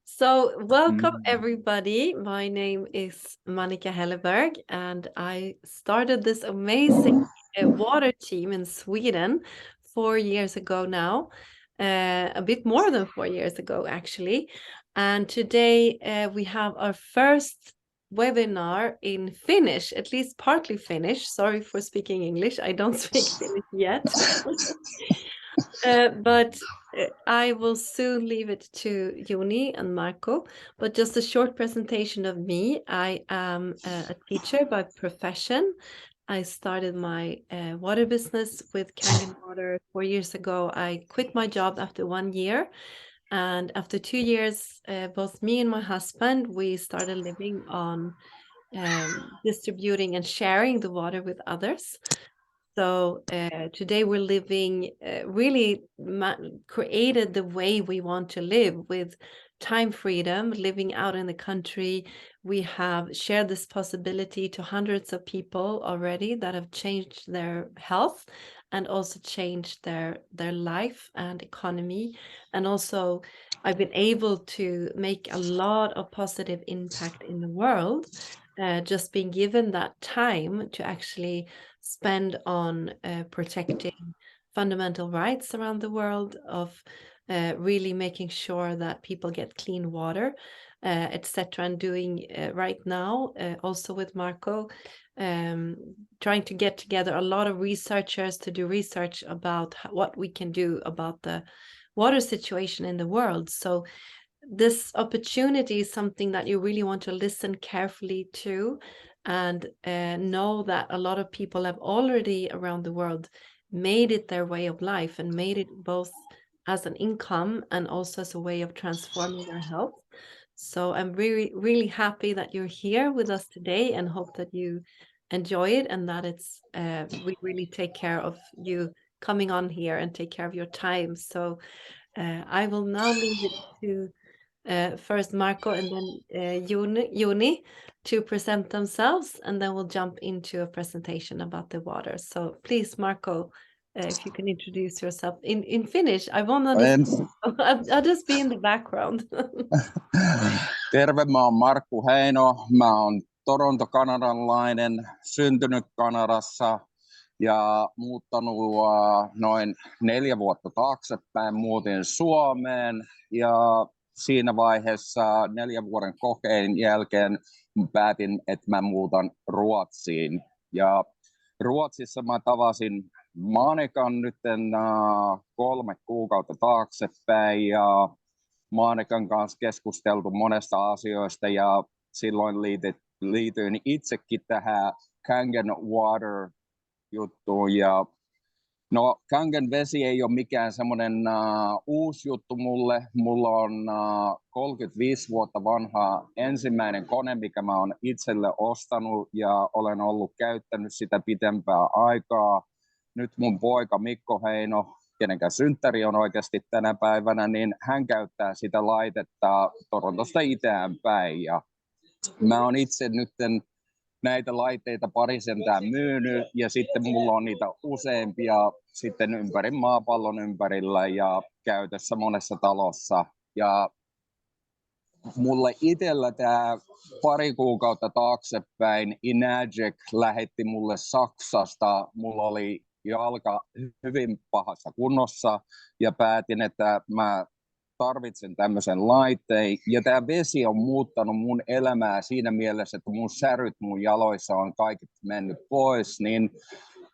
So, welcome Mm. everybody. My name is Monica Helleberg, and I started this amazing water team in Sweden 4 years ago now, a bit more than 4 years ago, actually. And today we have our first webinar in Finnish, at least partly Finnish. Sorry for speaking English, I don't speak Finnish yet. But I will soon leave it to Joni and Marco. But just a short presentation of me. I am a teacher by profession. I started my water business with Kangen Water 4 years ago. I quit my job after 1 year. And after 2 years, both me and my husband, we started living on distributing and sharing the water with others. So today we're living really created the way we want to live with time freedom, living out in the country. We have shared this possibility to hundreds of people already that have changed their health and also changed their life and economy. And also I've been able to make a lot of positive impact in the world, just being given that time to actually spend on protecting fundamental rights around the world, of really making sure that people get clean water, etc. And doing right now, also with Marco, trying to get together a lot of researchers to do research about what we can do about the water situation in the world. So this opportunity is something that you really want to listen carefully to, and know that a lot of people have already around the world made it their way of life and made it both as an income and also as a way of transforming their health. So I'm really, really happy that you're here with us today and hope that you enjoy it and that it's we really take care of you coming on here and take care of your time. So I will now leave it to first Marco and then Joni to present themselves, and then we'll jump into a presentation about the water. So please, Marco, if you can introduce yourself in Finnish. I won't understand. I'll just be in the background. Terve, mä oon Markku Heino. Mä oon Toronto-kanadalainen, syntynyt Kanadassa ja muuttanut noin 4 vuotta taaksepäin. Muutin Suomeen ja siinä vaiheessa 4 vuoden kokeilun jälkeen päätin, että mä muutan Ruotsiin. Ja Ruotsissa mä tavasin Manikan nyt 3 kuukautta taaksepäin ja Manikan kanssa keskusteltu monesta asioista ja silloin liityin itsekin tähän Kangen Water juttuun. Ja no, Kangen vesi ei ole mikään semmoinen uusi juttu mulle. Mulla on 35 vuotta vanha ensimmäinen kone, mikä mä oon itselle ostanut ja olen ollut käyttänyt sitä pitempää aikaa. Nyt mun poika Mikko Heino, kenenkään synttäri on oikeasti tänä päivänä, niin hän käyttää sitä laitetta Torontosta itään päin. Ja mä oon itse nyt näitä laitteita parisentään myynyt ja sitten mulla on niitä useampia sitten ympäri maapallon ympärillä ja käytössä monessa talossa. Ja mulle itsellä tämä 2 kuukautta taaksepäin Inagec lähetti mulle Saksasta. Mulla oli jalka hyvin pahassa kunnossa ja päätin, että mä tarvitsen tämmöisen laitteen. Ja tämä vesi on muuttanut mun elämää siinä mielessä, että mun säryt mun jaloissa on kaikki mennyt pois, niin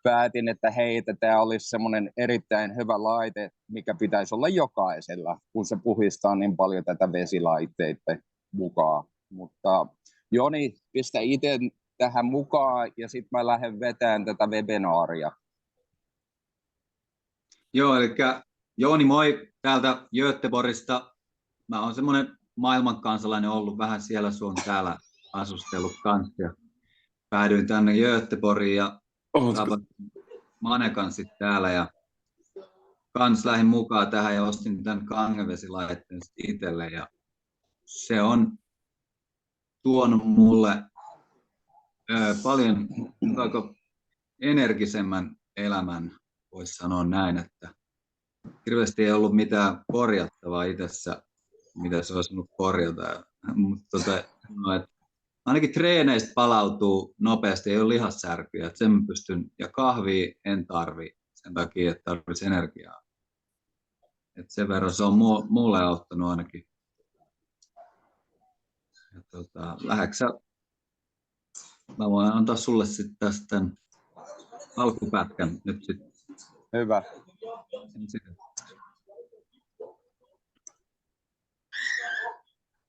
päätin, että hei, että tämä olisi semmoinen erittäin hyvä laite, mikä pitäisi olla jokaisella, kun se puhistaa niin paljon tätä vesilaitteita mukaan. Mutta Joni, pistä itse tähän mukaan ja sitten mä lähden vetämään tätä webinaaria. Joo, eli Jooni, moi täältä Göteborgista. Mä oon semmoinen maailmankansalainen ollut, vähän siellä sun täällä asustellut kanssa. Ja päädyin tänne Göteborgiin ja tapasin Manekan sitten täällä. Ja kans lähdin mukaan tähän ja ostin tämän kangevesilaitteen itselle. Ja se on tuonut mulle paljon energisemmän elämän, voisi sanoa näin, että hirveästi ei ollut mitään korjattavaa itsessä mitä se olisi voinut korjata. Mutta no, ainakin treeneistä palautuu nopeasti, ei ole lihassärkyjä, että sen mä pystyn, ja kahvia en tarvi sen takia, että tarvitsisi energiaa. Et sen verran se on mulle auttanut ainakin. Lähdetkö mä voin antaa sulle sitten tästä alkupätkän nyt sitten. Hyvä.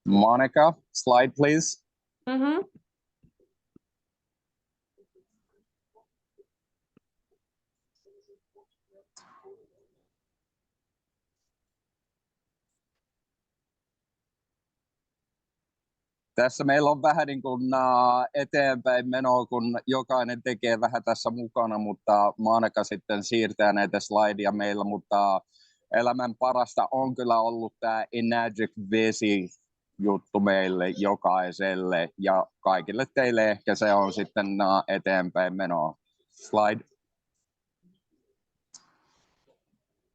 Monica, slide please. Mm-hmm. Tässä meillä on vähän niin kuin eteenpäin menoa, kun jokainen tekee vähän tässä mukana, mutta Monica sitten siirtää näitä slideja meillä, mutta elämän parasta on kyllä ollut tämä Energic Vesi juttu meille jokaiselle ja kaikille teille ehkä se on sitten eteenpäin menoa. Slide.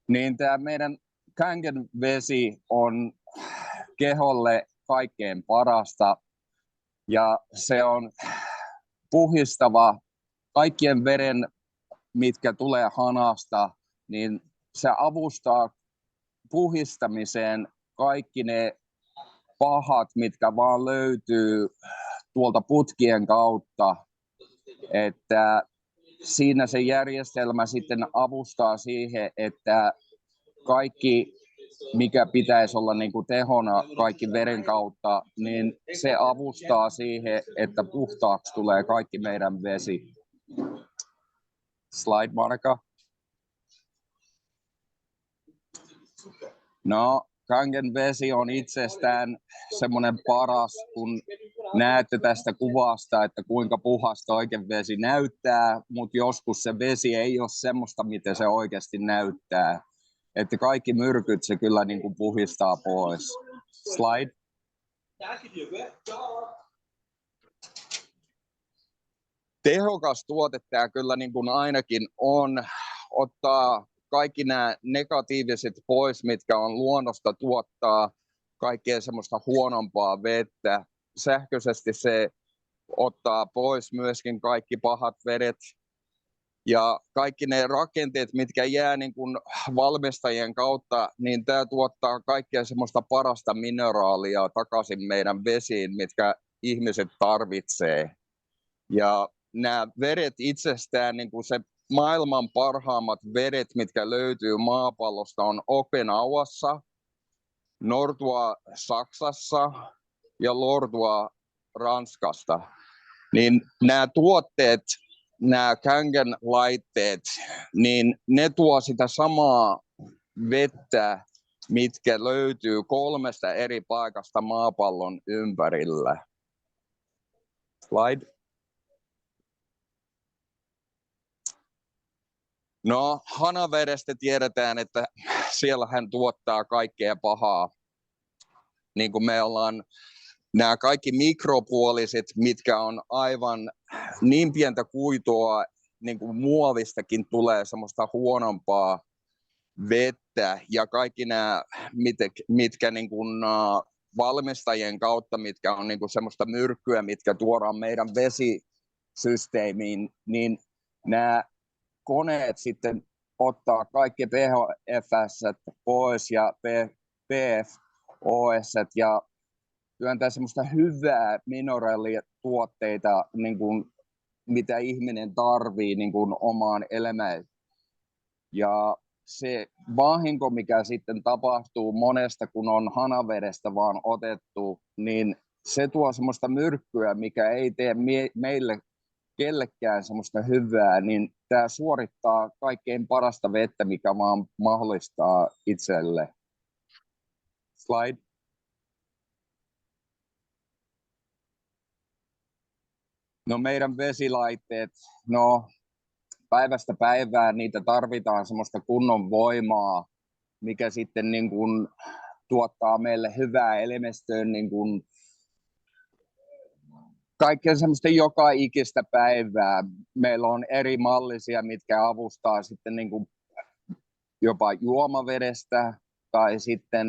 Niin tämä meidän Kangen vesi on keholle kaikkein parasta ja se on puhdistava kaikkien veren, mitkä tulee hanasta, niin se avustaa puhdistamiseen kaikki ne pahat, mitkä vaan löytyy tuolta putkien kautta, että siinä se järjestelmä sitten avustaa siihen, että kaikki mikä pitäisi olla niin kuin tehona kaikki veren kautta, niin se avustaa siihen, että puhtaaksi tulee kaikki meidän vesi. Slide, Monica. No, Kangen vesi on itsestään semmoinen paras, kun näette tästä kuvasta, että kuinka puhasta oikein vesi näyttää, mutta joskus se vesi ei ole semmoista, mitä se oikeasti näyttää. Että kaikki myrkyt se kyllä niin kuin puhistaa pois. Slide. Tehokas tuote tämä kyllä niin kuin ainakin on. Ottaa kaikki nämä negatiiviset pois, mitkä on luonnosta tuottaa kaikkea semmoista huonompaa vettä. Sähköisesti se ottaa pois myöskin kaikki pahat vedet. Ja kaikki ne rakenteet, mitkä jää niin kuin valmistajien kautta, niin tämä tuottaa kaikkea semmoista parasta mineraalia takaisin meidän vesiin, mitkä ihmiset tarvitsee. Ja nämä vedet itsestään, niin kuin se maailman parhaimmat vedet, mitkä löytyy maapallosta, on Okenauassa, Nordua Saksassa ja Lordua Ranskasta. Niin nämä tuotteet, nämä Kangen laitteet, niin ne tuo sitä samaa vettä, mitkä löytyy 3 eri paikasta maapallon ympärillä. Slide. No, hanavedestä tiedetään, että siellä hän tuottaa kaikkea pahaa. Niin kuin me ollaan nämä kaikki mikropuoliset, mitkä on aivan niin pientä kuitua, niin kuin muovistakin tulee semmoista huonompaa vettä. Ja kaikki nämä, mitkä niin kuin valmistajien kautta, mitkä on niin kuin semmoista myrkkyä, mitkä tuodaan meidän vesisysteemiin, niin nämä koneet sitten ottaa kaikki PFS pois ja PFOS ja työntää semmoista hyvää mineraalituotteita, niin kuin, mitä ihminen tarvii niin kuin omaan elämään. Ja se vahinko, mikä sitten tapahtuu monesta, kun on hanavedestä vaan otettu, niin se tuo semmoista myrkkyä, mikä ei tee meille kellekään semmoista hyvää, niin tämä suorittaa kaikkein parasta vettä, mikä vaan mahdollistaa itselle. Slide. No meidän vesilaitteet, no päivästä päivään niitä tarvitaan semmoista kunnon voimaa, mikä sitten niin kuin tuottaa meille hyvää elimistöön niin kuin kaikkea semmoista joka ikistä päivää. Meillä on eri mallisia, mitkä avustaa sitten niin kuin jopa juomavedestä tai sitten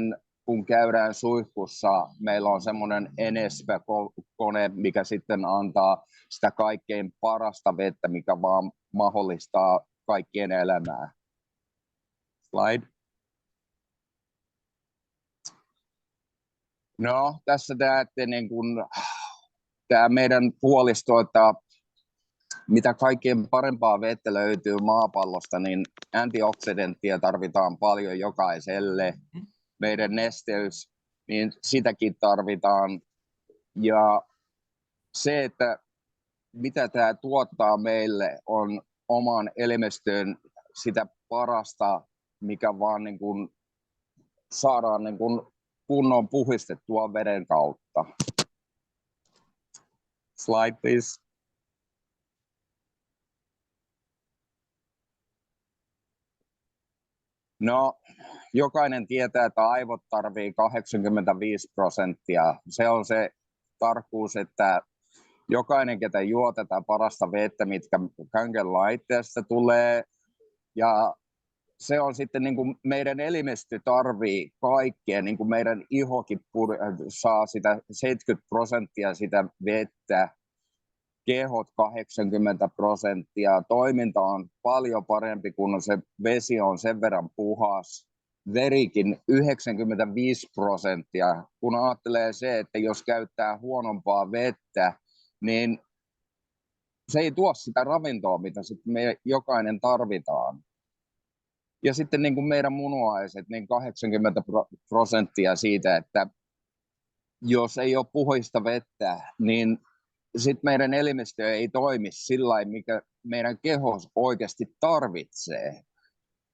kun käydään suihkussa, meillä on semmoinen Enespe-kone, mikä sitten antaa sitä kaikkein parasta vettä, mikä vaan mahdollistaa kaikkien elämää. Slide. No, tässä näette niin kun, tämä meidän puolisto, että mitä kaikkein parempaa vettä löytyy maapallosta, niin antioksidanttia tarvitaan paljon jokaiselle. Meidän nesteys, niin sitäkin tarvitaan. Ja se, että mitä tämä tuottaa meille, on oman elimistöön sitä parasta, mikä vaan niin kuin saadaan niin kuin kunnon puhdistettua veden kautta. Slide, please. No, jokainen tietää, että aivot tarvii 85%. Se on se tarkkuus, että jokainen, ketä juo tätä parasta vettä, mitkä Kangen laitteesta tulee, ja se on sitten niin kuin meidän elimistö tarvii kaikkea, niin kuin meidän ihokin saa sitä 70% sitä vettä, kehot 80%, toiminta on paljon parempi, kun se vesi on sen verran puhas, verikin 95%, kun ajattelee se, että jos käyttää huonompaa vettä, niin se ei tuo sitä ravintoa, mitä sitten me jokainen tarvitaan. Ja sitten niin kuin meidän munuaiset, niin 80% siitä, että jos ei ole puhdasta vettä, niin sitten meidän elimistö ei toimi sillä lailla, mikä meidän keho oikeasti tarvitsee.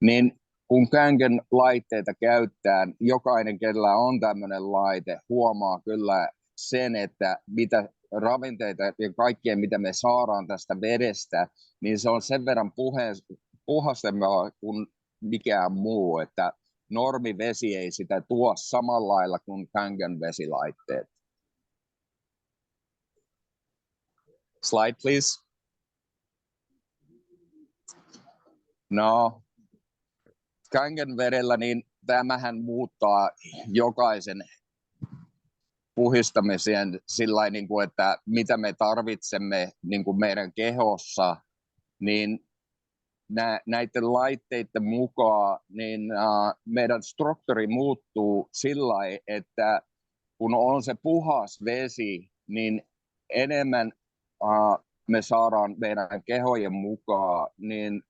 Niin kun Kangen laitteita käyttää, jokainen, kenellä on tämmöinen laite, huomaa kyllä sen, että mitä ravinteita ja kaikkea, mitä me saadaan tästä vedestä, niin se on sen verran puhastempaa kuin mikään muu, että normivesi ei sitä tuo samalla lailla kuin Kangen vesilaitteet. Slide, please. No, Kangen vedellä, niin tämähän muuttaa jokaisen puhdistamisen sillä niin kuin, että mitä me tarvitsemme niin kuin meidän kehossa, niin näiden laitteiden mukaan niin meidän struktuuri muuttuu sillä lailla, että kun on se puhas vesi, niin enemmän me saadaan meidän kehojen mukaan, niin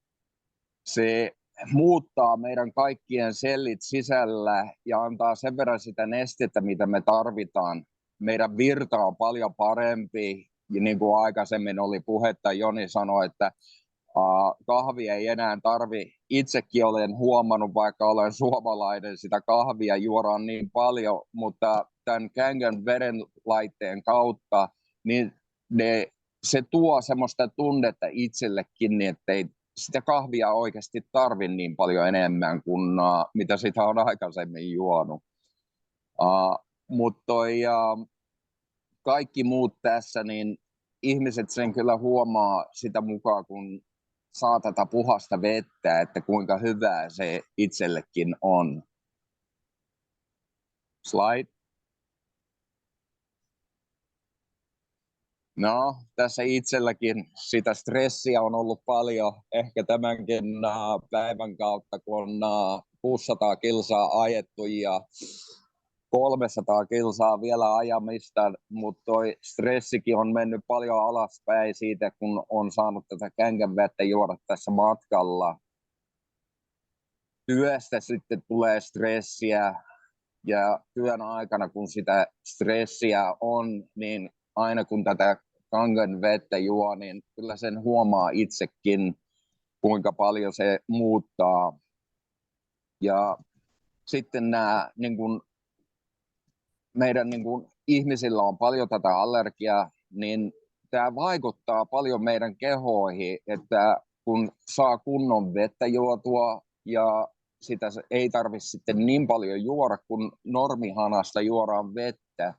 se muuttaa meidän kaikkien sellit sisällä ja antaa sen verran sitä nestettä, mitä me tarvitaan. Meidän virta on paljon parempi, ja niin kuin aikaisemmin oli puhetta, Joni sanoi, että kahvia ei enää tarvi. Itsekin olen huomannut, vaikka olen suomalainen, sitä kahvia juodaan niin paljon, mutta tämän Kangen vedenlaitteen kautta niin se tuo semmoista tunnetta itsellekin, niin ettei sitä kahvia oikeasti tarvi niin paljon enemmän kuin mitä sitä on aikaisemmin juonut. Mutta kaikki muut tässä, niin ihmiset sen kyllä huomaa sitä mukaan, kun saa tätä puhasta vettä, että kuinka hyvää se itsellekin on. Slide. No, tässä itselläkin sitä stressiä on ollut paljon, ehkä tämänkin päivän kautta, kun 600 kilsaa ajettu ja 300 kilsaa vielä ajamista, mutta toi stressikin on mennyt paljon alaspäin siitä, kun on saanut tätä Kangen vettä juoda tässä matkalla. Työstä sitten tulee stressiä ja työn aikana, kun sitä stressiä on, niin aina kun tätä Kangen vettä juo, niin kyllä sen huomaa itsekin, kuinka paljon se muuttaa. Ja sitten nämä niin kun meidän niin kun ihmisillä on paljon tätä allergiaa, niin tämä vaikuttaa paljon meidän kehoihin, että kun saa kunnon vettä juotua ja sitä ei tarvitse sitten niin paljon juoda, kun normihanasta juodaan vettä,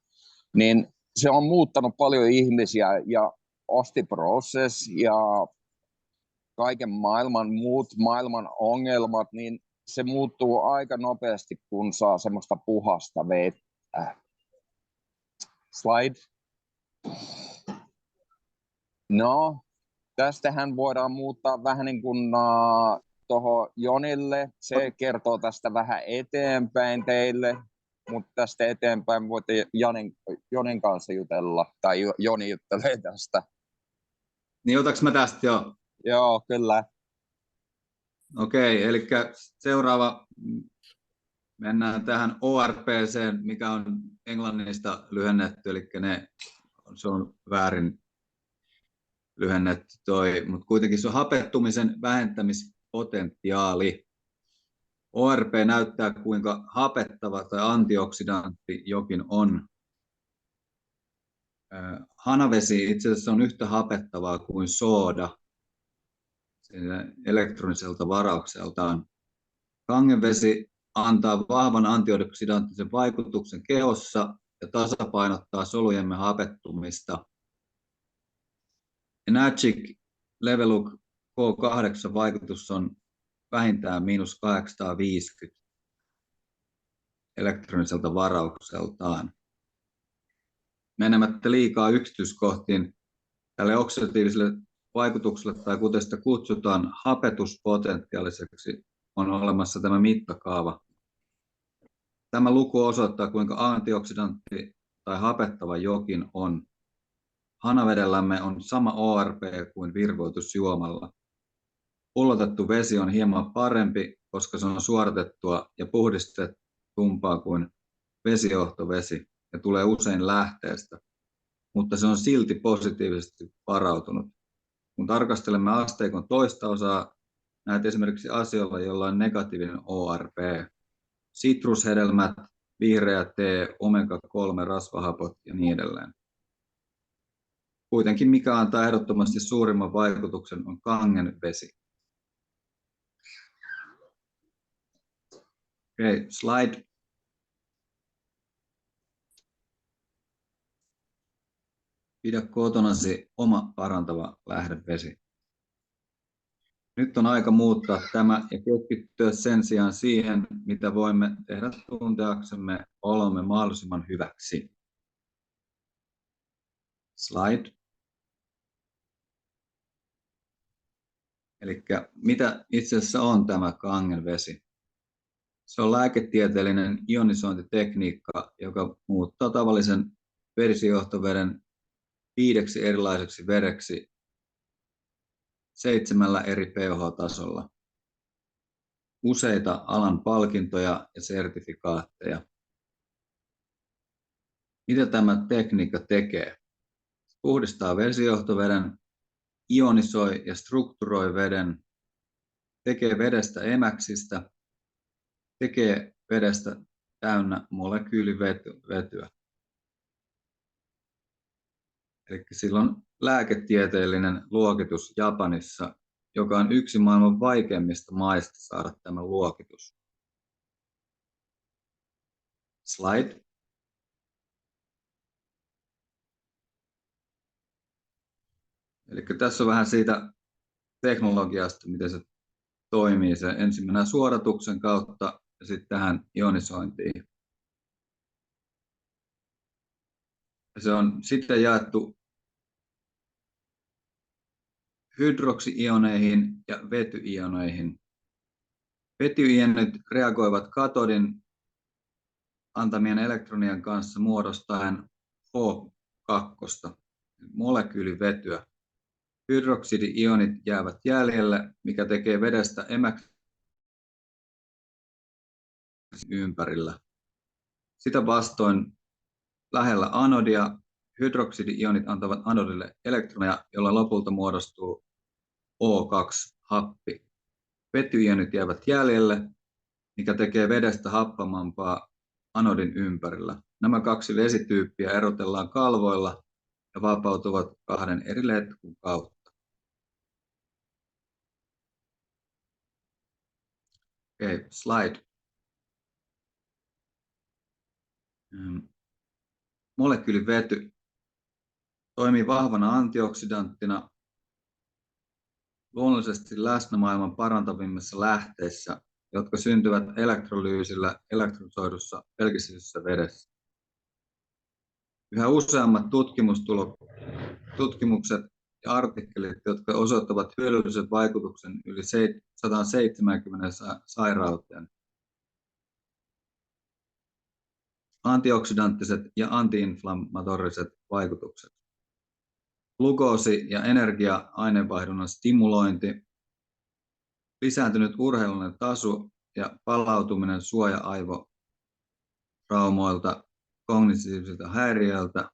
niin se on muuttanut paljon ihmisiä ja osteoporosis ja kaiken maailman muut maailman ongelmat, niin se muuttuu aika nopeasti, kun saa semmoista puhasta vettä. Slide. No, tästähän voidaan muuttaa vähän niin kuin tuohon Jonille. Se kertoo tästä vähän eteenpäin teille, mutta tästä eteenpäin voitte Jonin kanssa jutella, tai Joni juttelee tästä. Niin otaks mä tästä jo? Joo, kyllä. Okei, eli seuraava mennään tähän ORPC, mikä on englannista lyhennetty, eli se on väärin lyhennetty mutta kuitenkin se on hapettumisen vähentämispotentiaali. ORP näyttää, kuinka hapettava tai antioksidantti jokin on. Hanavesi itse asiassa on yhtä hapettavaa kuin sooda elektroniselta varaukseltaan. Kangenvesi antaa vahvan antioksidanttisen vaikutuksen kehossa ja tasapainottaa solujemme hapettumista. Enagic Leveluk K8 vaikutus on vähintään -850 elektroniselta varaukseltaan. Menemättä liikaa yksityiskohtiin tälle oksidatiiviselle vaikutukselle, tai kuten sitä kutsutaan hapetuspotentiaaliseksi, on olemassa tämä mittakaava. Tämä luku osoittaa, kuinka antioksidantti tai hapettava jokin on. Hanavedellämme on sama ORP kuin virvoitusjuomalla. Pullotettu vesi on hieman parempi, koska se on suoratettua ja puhdistetumpaa kuin vesijohtovesi ja tulee usein lähteestä, mutta se on silti positiivisesti varautunut. Kun tarkastelemme asteikon toista osaa, näet esimerkiksi asioilla, joilla on negatiivinen ORP. Sitrushedelmät, vihreä tee, omega-3 rasvahapot ja niin edelleen. Kuitenkin mikä antaa ehdottomasti suurimman vaikutuksen on kangenvesi. Okei, slide. Pidä kotonasi oma parantava lähdevesi. Nyt on aika muuttaa tämä ja keskittyä sen sijaan siihen, mitä voimme tehdä tunteaksemme olomme mahdollisimman hyväksi. Slide. Eli mitä itse asiassa on tämä kangenvesi? Se on lääketieteellinen ionisointitekniikka, joka muuttaa tavallisen vesijohtoveden 5 erilaiseksi vedeksi 7 eri pH-tasolla. Useita alan palkintoja ja sertifikaatteja. Mitä tämä tekniikka tekee? Se puhdistaa vesijohtoveden, ionisoi ja strukturoi veden, tekee vedestä emäksistä, tekee vedestä täynnä molekyylivetyä. Eli sillä on lääketieteellinen luokitus Japanissa, joka on yksi maailman vaikeimmista maista saada tämä luokitus. Slide. Eli tässä on vähän siitä teknologiasta, miten se toimii. Se ensin mennään suodatuksen kautta ja sitten tähän ionisointiin. Se on sitten jaettu hydroksi-ioneihin ja vetyioneihin. Vetyionit reagoivat katodin antamien elektronien kanssa muodostaen H2, molekyylivetyä. Hydroksidi-ionit jäävät jäljelle, mikä tekee vedestä emäksi ympärillä. Sitä vastoin lähellä anodia hydroksidi-ionit antavat anodille elektroneja, jolla lopulta muodostuu O2-happi. Vetyionit jäävät jäljelle, mikä tekee vedestä happamampaa anodin ympärillä. Nämä 2 vesityyppiä erotellaan kalvoilla ja vapautuvat 2 eri letkun kautta. Okei, slide. Molekyylivety toimii vahvana antioksidanttina luonnollisesti läsnä maailman parantavimmissa lähteissä, jotka syntyvät elektrolyysillä elektrosoidussa pelkistetyssä vedessä. Yhä useammat tutkimukset ja artikkelit, jotka osoittavat hyödylliset vaikutuksen yli 170 sairauteen. Antioksidanttiset ja antiinflammatoriset vaikutukset. Glukoosi- ja energia-aineenvaihdunnan stimulointi, lisääntynyt urheilullinen taso ja palautuminen suoja-aivoraumoilta, kognitiivisilta häiriöiltä,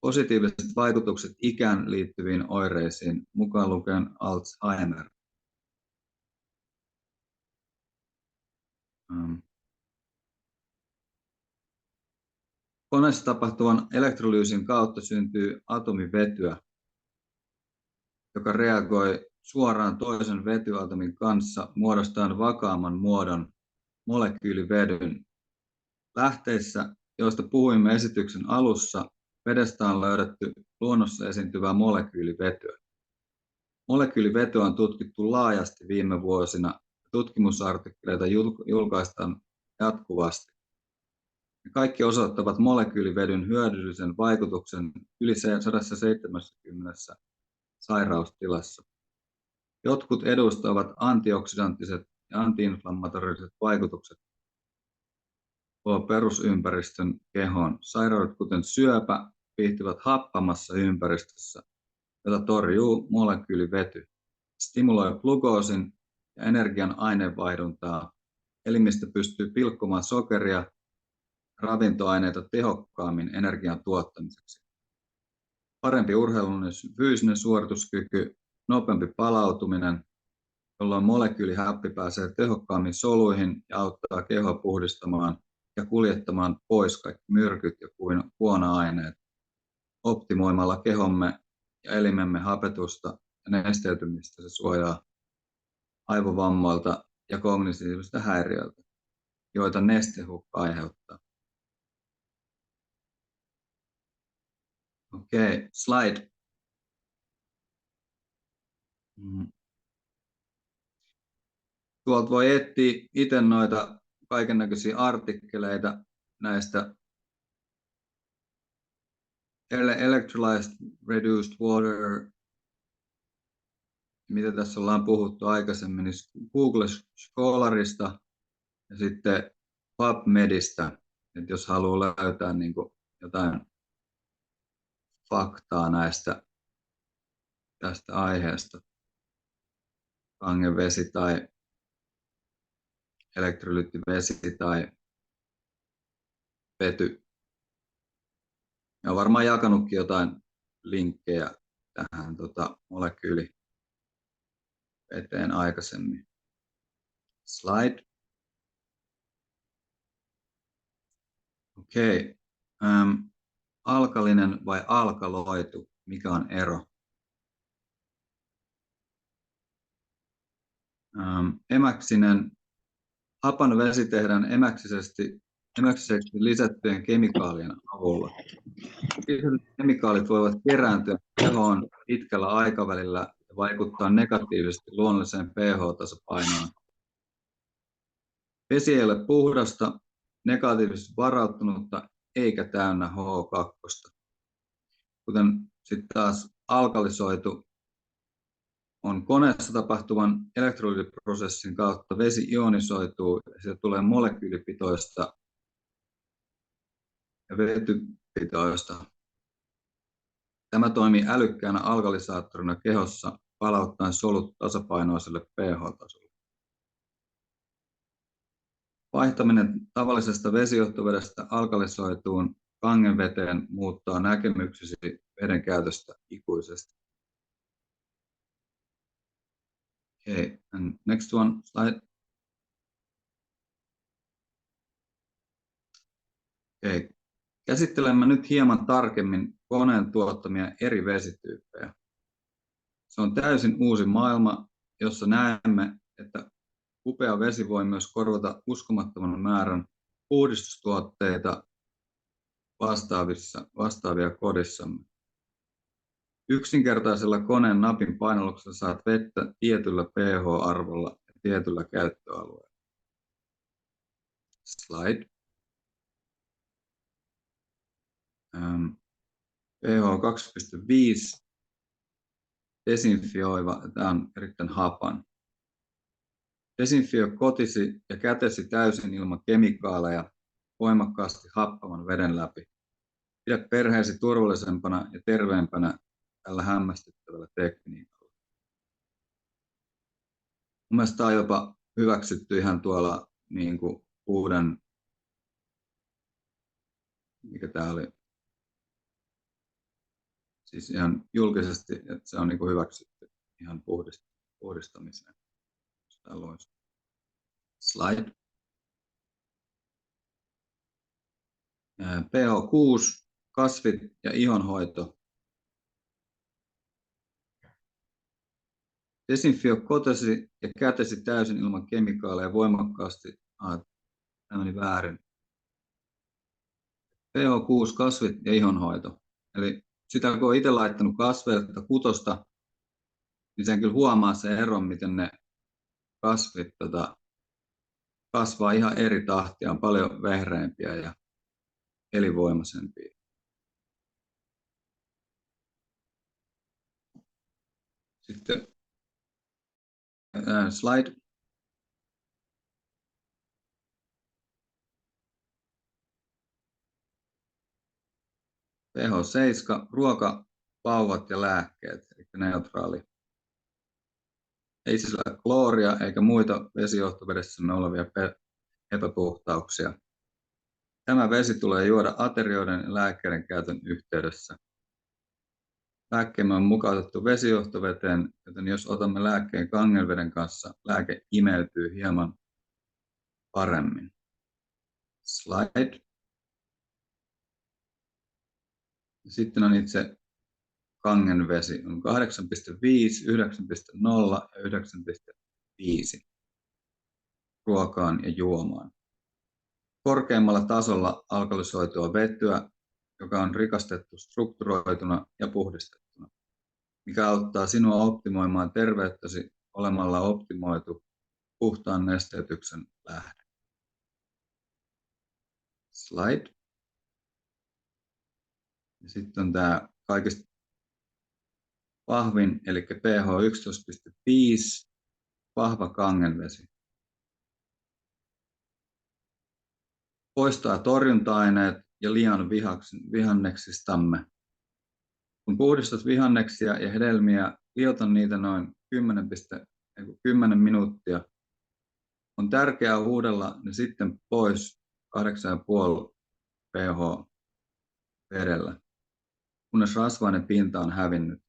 positiiviset vaikutukset ikään liittyviin oireisiin, mukaan lukien Alzheimer. Koneessa tapahtuvan elektrolyysin kautta syntyy atomivetyä, joka reagoi suoraan toisen vetyatomin kanssa muodostaen vakaamman muodon molekyylivedyn. Lähteissä, joista puhuimme esityksen alussa, vedestä on löydetty luonnossa esiintyvää molekyylivetyä. Molekyylivetyä on tutkittu laajasti viime vuosina. Tutkimusartikkeleita julkaistaan jatkuvasti. Kaikki osoittavat molekyylivedyn hyödyllisen vaikutuksen yli 170 sairaustilassa. Jotkut eduista ovat antioksidanttiset ja antiinflammatoriset vaikutukset perusympäristön kehoon. Sairaudet kuten syöpä viihtyvät happamassa ympäristössä, jota torjuu molekyylivety. Stimuloi glukoosin ja energian aineenvaihduntaa. Elimistö pystyy pilkkomaan sokeria ravintoaineita tehokkaammin energian tuottamiseksi. Parempi urheilullinen fyysinen suorituskyky, nopeampi palautuminen, jolloin molekyylihappi pääsee tehokkaammin soluihin ja auttaa kehoa puhdistamaan ja kuljettamaan pois kaikki myrkyt ja kuona-aineet, optimoimalla kehomme ja elimemme hapetusta ja nesteytymistä. Se suojaa aivovammoilta ja kognitiivisilta häiriöiltä, joita nestehukka aiheuttaa. Okei, slide. Tuolta voi etsiä itse noita kaikennäköisiä artikkeleita näistä electrolyzed reduced water, mitä tässä ollaan puhuttu aikaisemmin, niin Google Scholarista ja sitten PubMedistä, että jos haluaa löytää niin kuin jotain faktaa tästä aiheesta, kangevesi tai elektrolyyttivesi tai vety. Ja olen varmaan jakanutkin jotain linkkejä tähän molekyyliveteen aikaisemmin. Slide. Okei. Alkalinen vai alkaloitu? Mikä on ero? Emäksinen. Hapan vesi tehdään emäksiseksi lisättyjen kemikaalien avulla. Kemikaalit voivat kerääntyä kehoon pitkällä aikavälillä ja vaikuttaa negatiivisesti luonnolliseen pH-tasapainoon. Vesi ei ole puhdasta, negatiivisesti varautunutta eikä täynnä H2. Kuten sitten taas alkalisoitu on koneessa tapahtuvan elektrolyyliprosessin kautta vesi ionisoituu ja siitä tulee molekyylipitoista ja vetypitoista. Tämä toimii älykkäänä alkalisaattorina kehossa palauttaen solut tasapainoiselle pH-tasolle. Vaihtaminen tavallisesta vesijohtovedestä alkalisoituun kangenveteen muuttaa näkemyksesi veden käytöstä ikuisesti. Okay, and next one slide. Okay. Käsittelemme nyt hieman tarkemmin koneen tuottamia eri vesityyppejä. Se on täysin uusi maailma, jossa näemme, että upea vesi voi myös korvata uskomattoman määrän puhdistustuotteita vastaavia kodissamme. Yksinkertaisella koneen napin painalluksella saat vettä tietyllä pH-arvolla ja tietyllä käyttöalueella. Slide. pH 2,5. Desinfioiva. Tämä on erittäin hapan. Desinfioi kotisi ja kätesi täysin ilman kemikaaleja voimakkaasti happavan veden läpi. Pidä perheesi turvallisempana ja terveempänä tällä hämmästyttävällä tekniikalla. Mun mielestä tämä on jopa hyväksytty ihan tuolla niin kuin uuden, mikä tämä oli, siis ihan julkisesti, että se on niin kuin hyväksytty ihan puhdistamiseen. Slide. pH 6, kasvit ja ihonhoito. Desinfioi kotesi ja kätesi täysin ilman kemikaaleja voimakkaasti. Tämä meni väärin. pH 6, kasvit ja ihonhoito. Eli sitä kun on itse laittanut kasveilta kutosta, niin sen kyllä huomaa se ero, miten ne kasvit kasvaa ihan eri tahtia, on paljon vehreämpiä ja elinvoimaisempia. Sitten slide. pH 7, ruoka, vauvat ja lääkkeet, eli neutraali. Ei sisällä klooria eikä muita vesijohtovedessämme olevia epäpuhtauksia. Tämä vesi tulee juoda aterioiden ja lääkkeiden käytön yhteydessä. Lääkkeemme on mukautettu vesijohtoveteen, joten jos otamme lääkkeen kangenveden kanssa, lääke imeytyy hieman paremmin. Slide. Sitten on itse kangenvesi. On 8,5, 9,0 ja 9,5 ruokaan ja juomaan. Korkeimmalla tasolla alkalisoitua vetyä, joka on rikastettu strukturoituna ja puhdistettuna, mikä auttaa sinua optimoimaan terveyttäsi olemalla optimoitu puhtaan nesteytyksen lähde. Slide. Ja sitten on tämä kaikista vahvin, eli pH 11,5, vahva kangenvesi. Poistaa torjunta-aineet ja lihan vihanneksistamme. Kun puhdistat vihanneksia ja hedelmiä, liota niitä noin 10 minuuttia. On tärkeää huudella ne sitten pois 8,5 pH vedellä, kunnes rasvainen pinta on hävinnyt.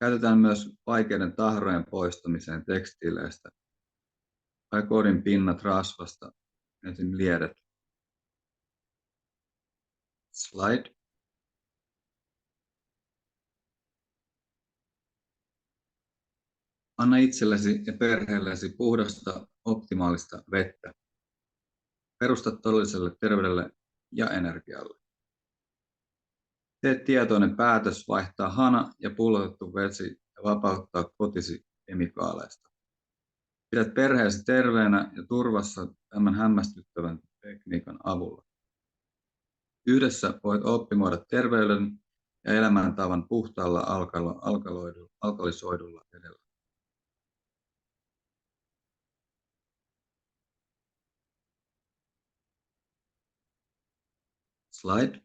Käytetään myös vaikeiden tahrojen poistamiseen tekstiileistä tai kodin pinnat rasvasta, ensin liedet. Slide. Anna itsellesi ja perheellesi puhdasta, optimaalista vettä. Perusta todelliselle terveydelle ja energialle. Tee tietoinen päätös vaihtaa hana ja pullotettu vesi ja vapauttaa kotisi kemikaaleista. Pidät perheesi terveenä ja turvassa tämän hämmästyttävän tekniikan avulla. Yhdessä voit optimoida terveyden ja elämäntavan puhtaalla alkalisoidulla vedellä. Slide.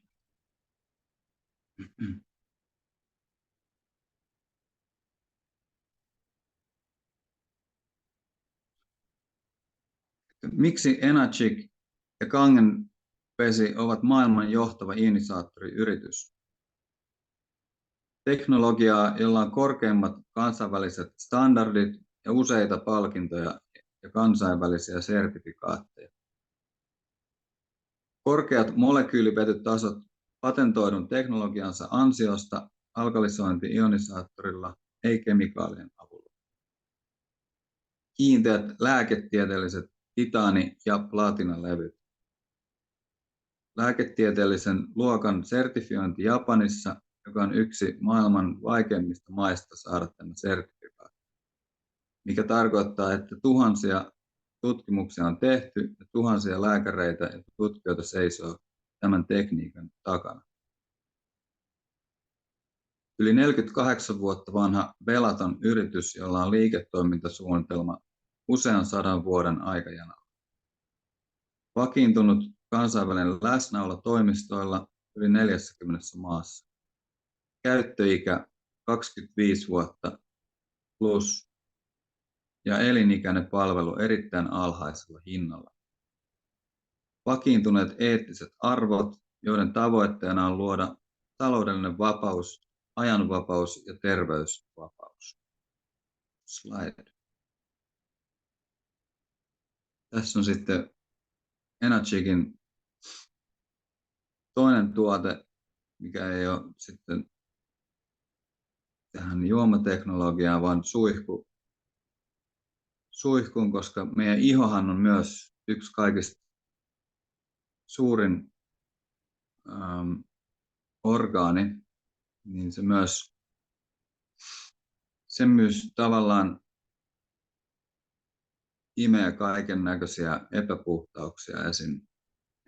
Miksi Enagic ja kangenvesi ovat maailman johtava ionisaattoriyritys? Teknologiaa, jolla on korkeimmat kansainväliset standardit ja useita palkintoja ja kansainvälisiä sertifikaatteja. Korkeat molekyylivetytasot patentoidun teknologiansa ansiosta alkalisointi-ionisaattorilla, ei kemikaalien avulla. Kiinteät lääketieteelliset titaani- ja platinalevyt. Lääketieteellisen luokan sertifiointi Japanissa, joka on yksi maailman vaikeimmista maista saada tämä sertifikaatti. mikä tarkoittaa, että tuhansia tutkimuksia on tehty ja tuhansia lääkäreitä ja tutkijoita seisoo tämän tekniikan takana. Yli 48 vuotta vanha velaton yritys, jolla on liiketoimintasuunnitelma usean 100 vuoden aikajanalla. Vakiintunut kansainvälinen läsnäolo toimistoilla yli 40 maassa. Käyttöikä 25 vuotta plus ja elinikäinen palvelu erittäin alhaisella hinnalla. Vakiintuneet eettiset arvot, joiden tavoitteena on luoda taloudellinen vapaus, ajanvapaus ja terveysvapaus. Slide. Tässä on sitten Energygin toinen tuote, mikä ei ole sitten tähän juomateknologiaan, vaan suihkuun, koska meidän ihohan on myös yksi kaikista suurin orgaani, niin se myös tavallaan imee kaiken näköisiä epäpuhtauksia esiin.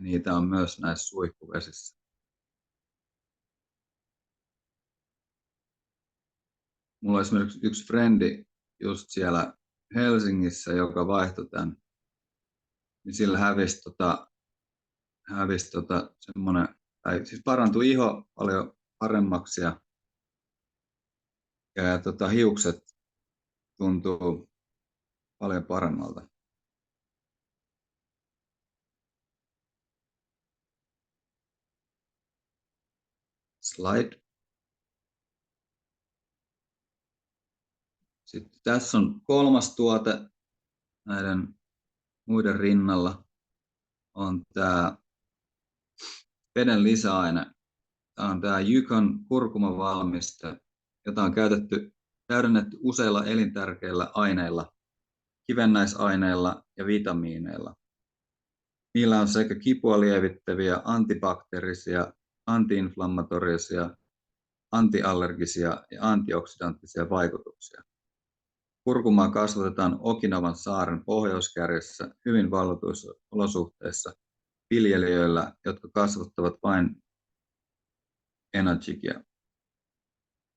Niitä on myös näissä suihkuvesissä. Mulla on esimerkiksi yksi frendi just siellä Helsingissä, joka vaihtoi tämän, niin sillä hävisi semmoinen, tai siis parantui iho paljon paremmaksi ja hiukset tuntuu paljon paremmalta. Slide. Sitten tässä on kolmas tuote näiden muiden rinnalla. On tämä veden lisäaine. Tämä on tämä Yukon kurkumavalmiste, jota on täydennetty useilla elintärkeillä aineilla, kivennäisaineilla ja vitamiineilla. Niillä on sekä kipua lievittäviä, antibakteerisia, antiinflammatorisia, antiallergisia ja antioksidanttisia vaikutuksia. Kurkumaa kasvatetaan Okinawan saaren pohjoiskärjessä hyvin valvotuissa olosuhteissa viljelijöillä, jotka kasvattavat vain Energygia.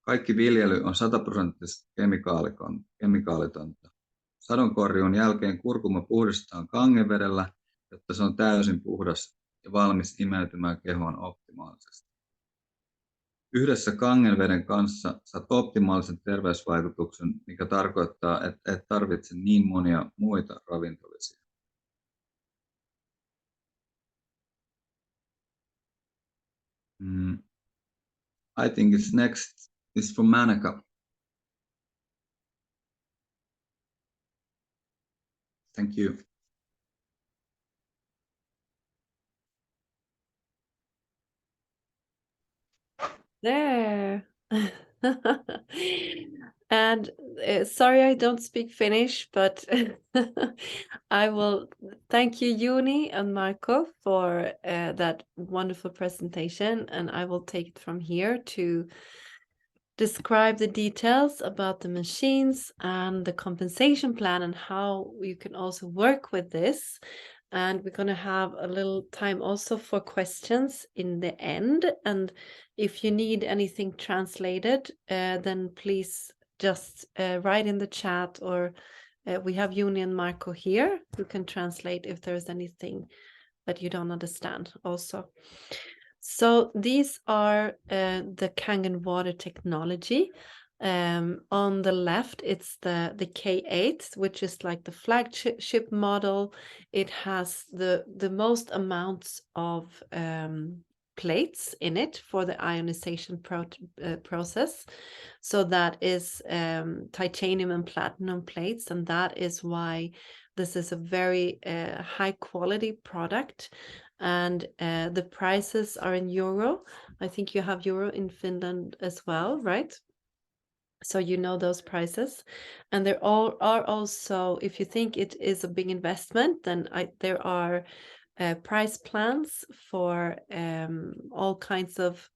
Kaikki viljely on 100% kemikaalitonta. Sadonkorjuun jälkeen kurkuma puhdistetaan kangenvedellä, jotta se on täysin puhdas ja valmis imeytymään kehoon optimaalisesti. Yhdessä kangenveden kanssa saat optimaalisen terveysvaikutuksen, mikä tarkoittaa, että et tarvitse niin monia muita ravintolisia. I think it's next is from Manaka. Thank you. There. And sorry, I don't speak Finnish, but I will thank you, Juni and Marco, for that wonderful presentation. And I will take it from here to describe the details about the machines and the compensation plan and how you can also work with this. And we're going to have a little time also for questions in the end. And if you need anything translated, then please just write in the chat, or we have Juni and Marco here who can translate if there's anything that you don't understand also. So these are the Kangen water technology. On the left, it's the K8, which is like the flagship model. It has the most amounts of plates in it for the ionization process. So that is titanium and platinum plates, and that is why this is a very high quality product. And the prices are in euro. I think you have euro in Finland as well, right? So you know those prices. And there are also, if you think it is a big investment, then there are price plans for all kinds of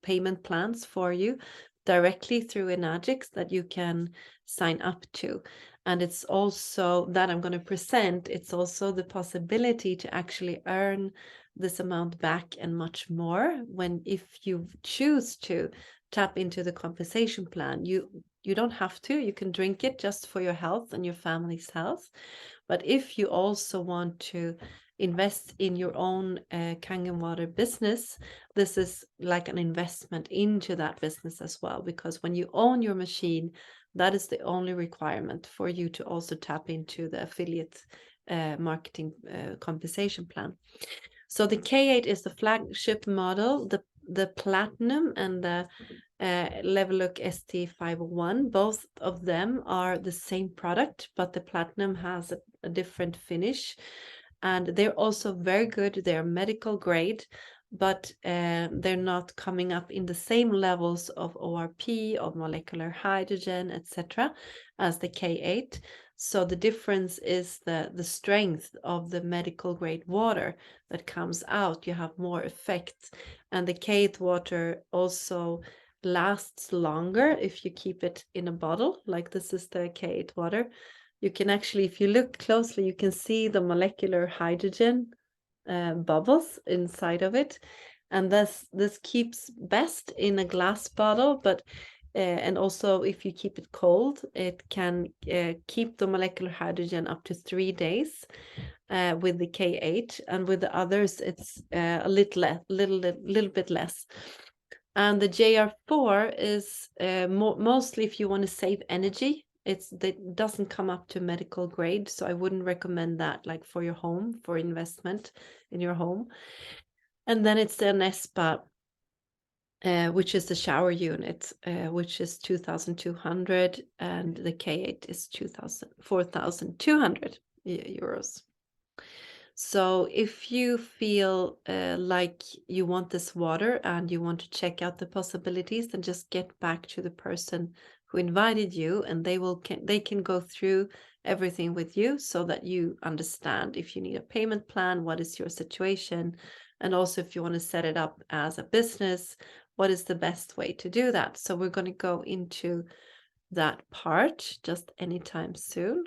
payment plans for you. directly through Enagics that you can sign up to. And it's also that I'm going to present, it's also the possibility to actually earn this amount back and much more if you choose to tap into the compensation plan. You don't have to, you can drink it just for your health and your family's health. But if you also want to invest in your own Kangen water business, this is like an investment into that business as well, because when you own your machine, that is the only requirement for you to also tap into the affiliate marketing compensation plan. So the K8 is the flagship model, the Platinum and the Level Look ST501. Both of them are the same product, but the Platinum has a different finish. And they're also very good. They're medical grade, but they're not coming up in the same levels of ORP, of molecular hydrogen, etc., as the K8. So the difference is the strength of the medical grade water that comes out. You have more effect. And the K8 water also lasts longer if you keep it in a bottle, like this is the K8 water. You can actually, if you look closely, you can see the molecular hydrogen bubbles inside of it. And this keeps best in a glass bottle, but and also if you keep it cold, it can keep the molecular hydrogen up to 3 days with the K8, and with the others it's a little bit less. And the JR4 is mostly if you want to save energy. It doesn't come up to medical grade, so I wouldn't recommend that, like for your home, for investment in your home. And then it's the Nespa, which is the shower unit, which is 2,200, and the K8 is 4,200 euros. So if you feel like you want this water and you want to check out the possibilities, then just get back to the person who invited you, and they can go through everything with you so that you understand if you need a payment plan, what is your situation, and also if you want to set it up as a business, what is the best way to do that. So we're going to go into that part just anytime soon.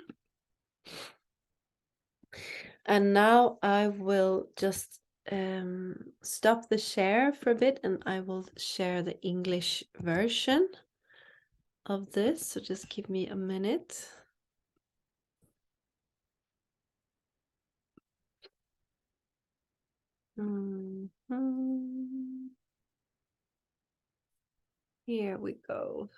And now I will just stop the share for a bit, and I will share the English version of this. So just give me a minute. Here we go.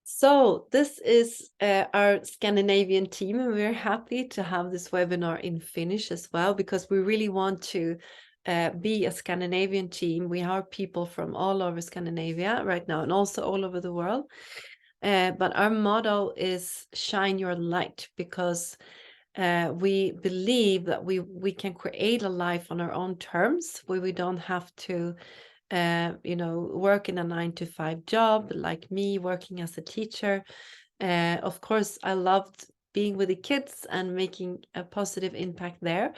So this is our Scandinavian team, and we're happy to have this webinar in Finnish as well, because we really want to be a Scandinavian team. We are people from all over Scandinavia right now and also all over the world. But our motto is shine your light, because we believe that we can create a life on our own terms, where we don't have to work in a 9-to-5 job, like me working as a teacher. Of course, I loved being with the kids and making a positive impact there.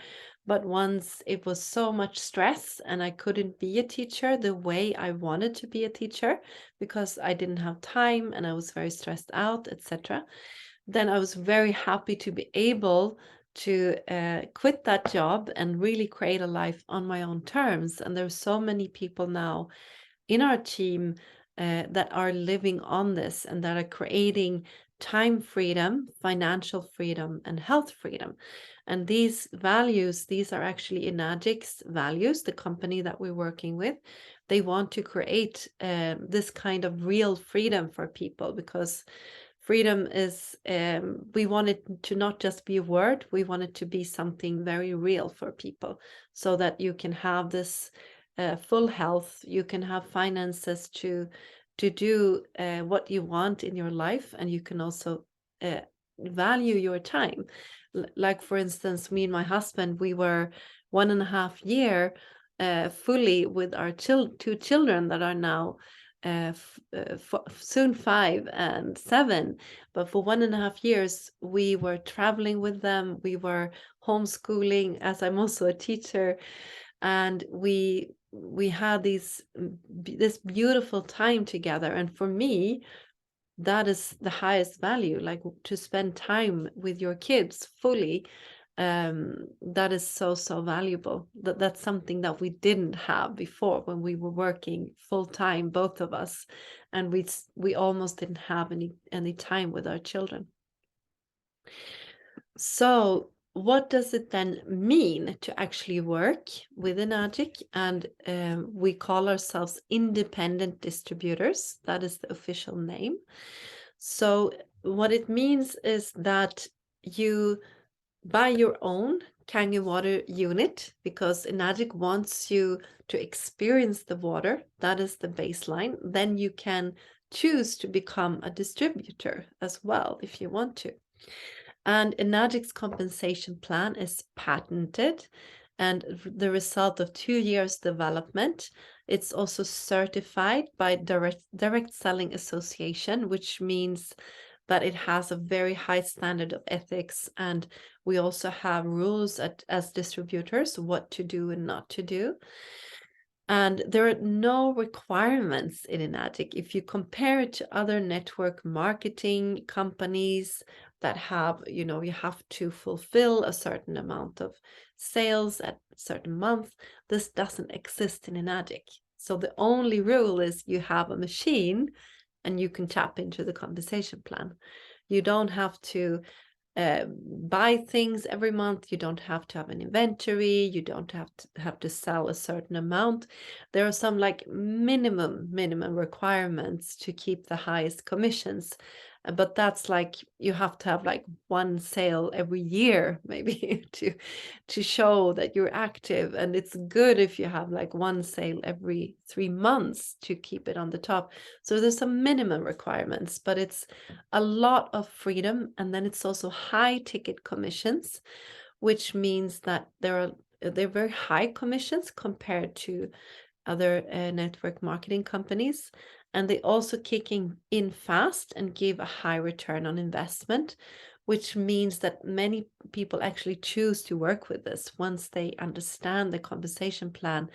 But once it was so much stress and I couldn't be a teacher the way I wanted to be a teacher, because I didn't have time and I was very stressed out, etc., then I was very happy to be able to quit that job and really create a life on my own terms. And there's so many people now in our team that are living on this and that are creating time freedom, financial freedom, and health freedom. And these values, these are actually Enagics values, the company that we're working with. They want to create this kind of real freedom for people, because freedom is, we want it to not just be a word, we want it to be something very real for people, so that you can have this full health, you can have finances to do what you want in your life, and you can also value your time. Like for instance, me and my husband, we were 1.5 years fully with our two children that are now soon 5 and 7, but for 1.5 years we were traveling with them, we were homeschooling, as I'm also a teacher, and we we had this beautiful time together, and for me that is the highest value, like to spend time with your kids fully. That is so valuable. That's something that we didn't have before when we were working full time, both of us, and we almost didn't have any time with our children. So what does it then mean to actually work with Enagic? And we call ourselves independent distributors. That is the official name. So what it means is that you buy your own Kangen water unit, because Enagic wants you to experience the water. That is the baseline. Then you can choose to become a distributor as well if you want to. And Enagic's compensation plan is patented and the result of 2 years development. It's also certified by Direct Selling Association, which means that it has a very high standard of ethics, and we also have rules as distributors what to do and not to do. And there are no requirements in Enagic. If you compare it to other network marketing companies that have, you have to fulfill a certain amount of sales at a certain month, this doesn't exist in Enagic. So the only rule is you have a machine and you can tap into the compensation plan. You don't have to buy things every month. You don't have to have an inventory. You don't have to sell a certain amount. There are some like minimum requirements to keep the highest commissions, but that's like you have to have like one sale every year maybe to show that you're active, and it's good if you have like one sale every 3 months to keep it on the top. So there's some minimum requirements, but it's a lot of freedom. And then it's also high ticket commissions, which means that they're very high commissions compared to other network marketing companies, and they also kicking in fast and give a high return on investment, which means that many people actually choose to work with this once they understand the compensation plan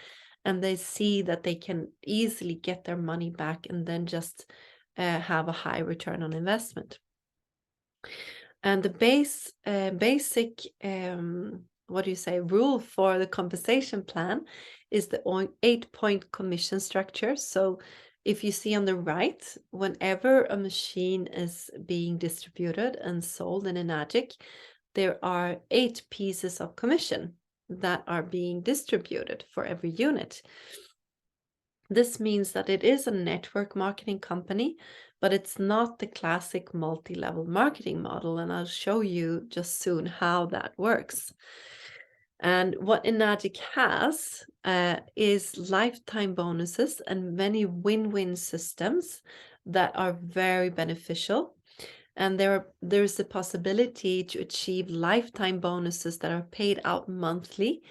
and they see that they can easily get their money back and then just have a high return on investment. And the basic rule for the compensation plan is the 8-point commission structure. So if you see on the right, whenever a machine is being distributed and sold in Enagic, there are 8 pieces of commission that are being distributed for every unit. This means that it is a network marketing company, but it's not the classic multi-level marketing model, and I'll show you just soon how that works. And what Enagic has is lifetime bonuses and many win-win systems that are very beneficial. And there's the possibility to achieve lifetime bonuses that are paid out monthly,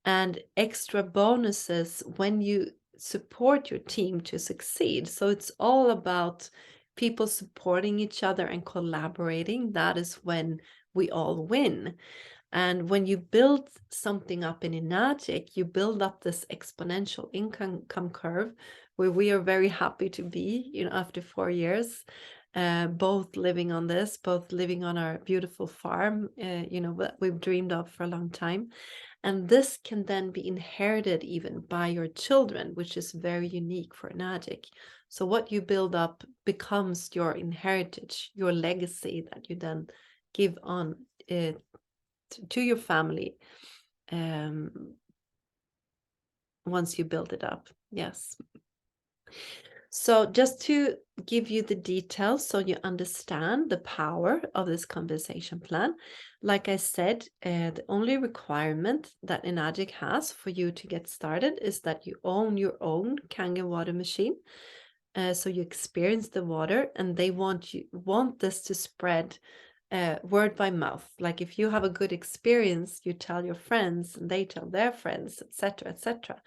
and extra bonuses when you support your team to succeed. So it's all about people supporting each other and collaborating. That is when we all win. And when you build something up in Enagic, you build up this exponential income curve where we are very happy to be, after 4 years, both living on this, both living on our beautiful farm, that we've dreamed of for a long time. And this can then be inherited even by your children, which is very unique for Enagic. So what you build up becomes your inheritance, your legacy that you then give on to your family once you build it up. Yes. So just to give you the details so you understand the power of this compensation plan, like I said, the only requirement that Enagic has for you to get started is that you own your own Kangen water machine. So you experience the water, and they want this to spread word by mouth. Like if you have a good experience, you tell your friends and they tell their friends, etc., etc.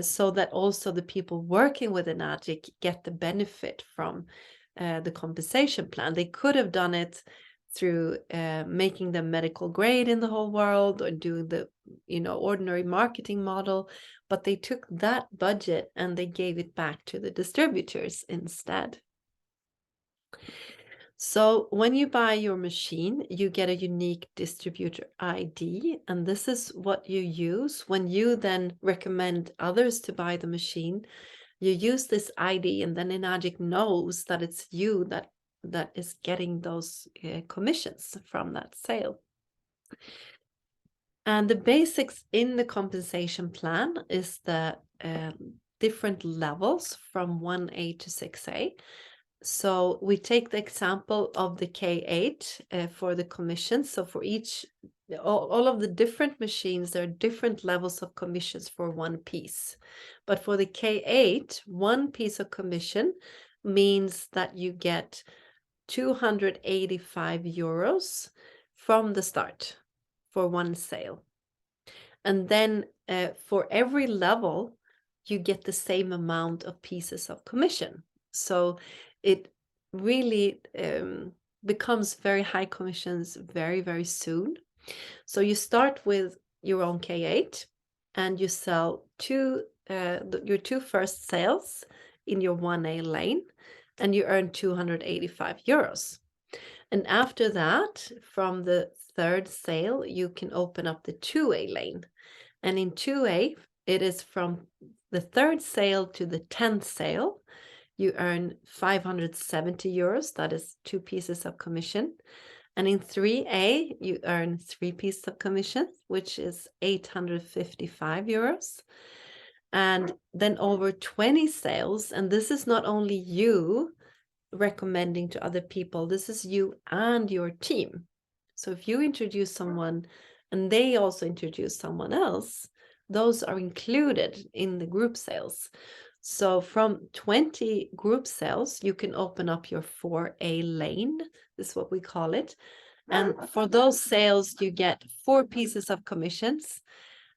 So that also the people working with Enagic get the benefit from the compensation plan. They could have done it through making them medical grade in the whole world or doing the ordinary marketing model, but they took that budget and they gave it back to the distributors instead. So when you buy your machine, you get a unique distributor ID, and this is what you use when you then recommend others to buy the machine. You use this ID, and then Enagic knows that it's you that is getting those commissions from that sale. And the basics in the compensation plan is the different levels from 1A to 6A. So we take the example of the K8 for the commission. So for all of the different machines, there are different levels of commissions for one piece. But for the K8, one piece of commission means that you get 285 euros from the start for one sale. And then for every level, you get the same amount of pieces of commission. So it really becomes very high commissions very, very soon. So you start with your own K8 and you sell your two first sales in your 1A lane and you earn 285 euros. And after that, from the third sale, you can open up the 2A lane. And in 2A, it is from the third sale to the 10th sale. You earn 570 euros. That is 2 pieces of commission. And in 3A, you earn 3 pieces of commission, which is 855 euros. And then over 20 sales, and this is not only you recommending to other people, this is you and your team. So if you introduce someone and they also introduce someone else, those are included in the group sales. So from 20 group sales, you can open up your 4A lane. This is what we call it. And for those sales, you get 4 pieces of commissions,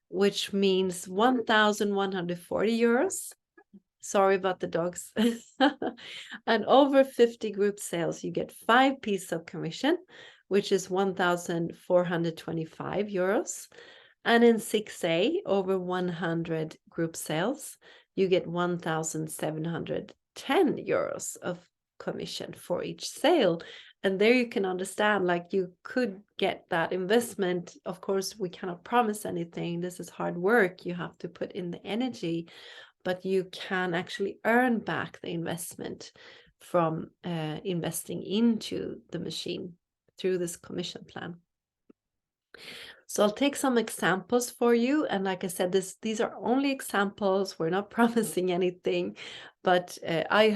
which means 1,140 euros. Sorry about the dogs. And over 50 group sales, you get 5 pieces of commission, which is 1,425 euros. And in 6A, over 100 group sales, you get 1,710 euros of commission for each sale. And there you can understand, like, you could get that investment. Of course, we cannot promise anything. This is hard work. You have to put in the energy, but you can actually earn back the investment from investing into the machine through this commission plan. So I'll take some examples for you. And like I said, these are only examples. We're not promising anything, but I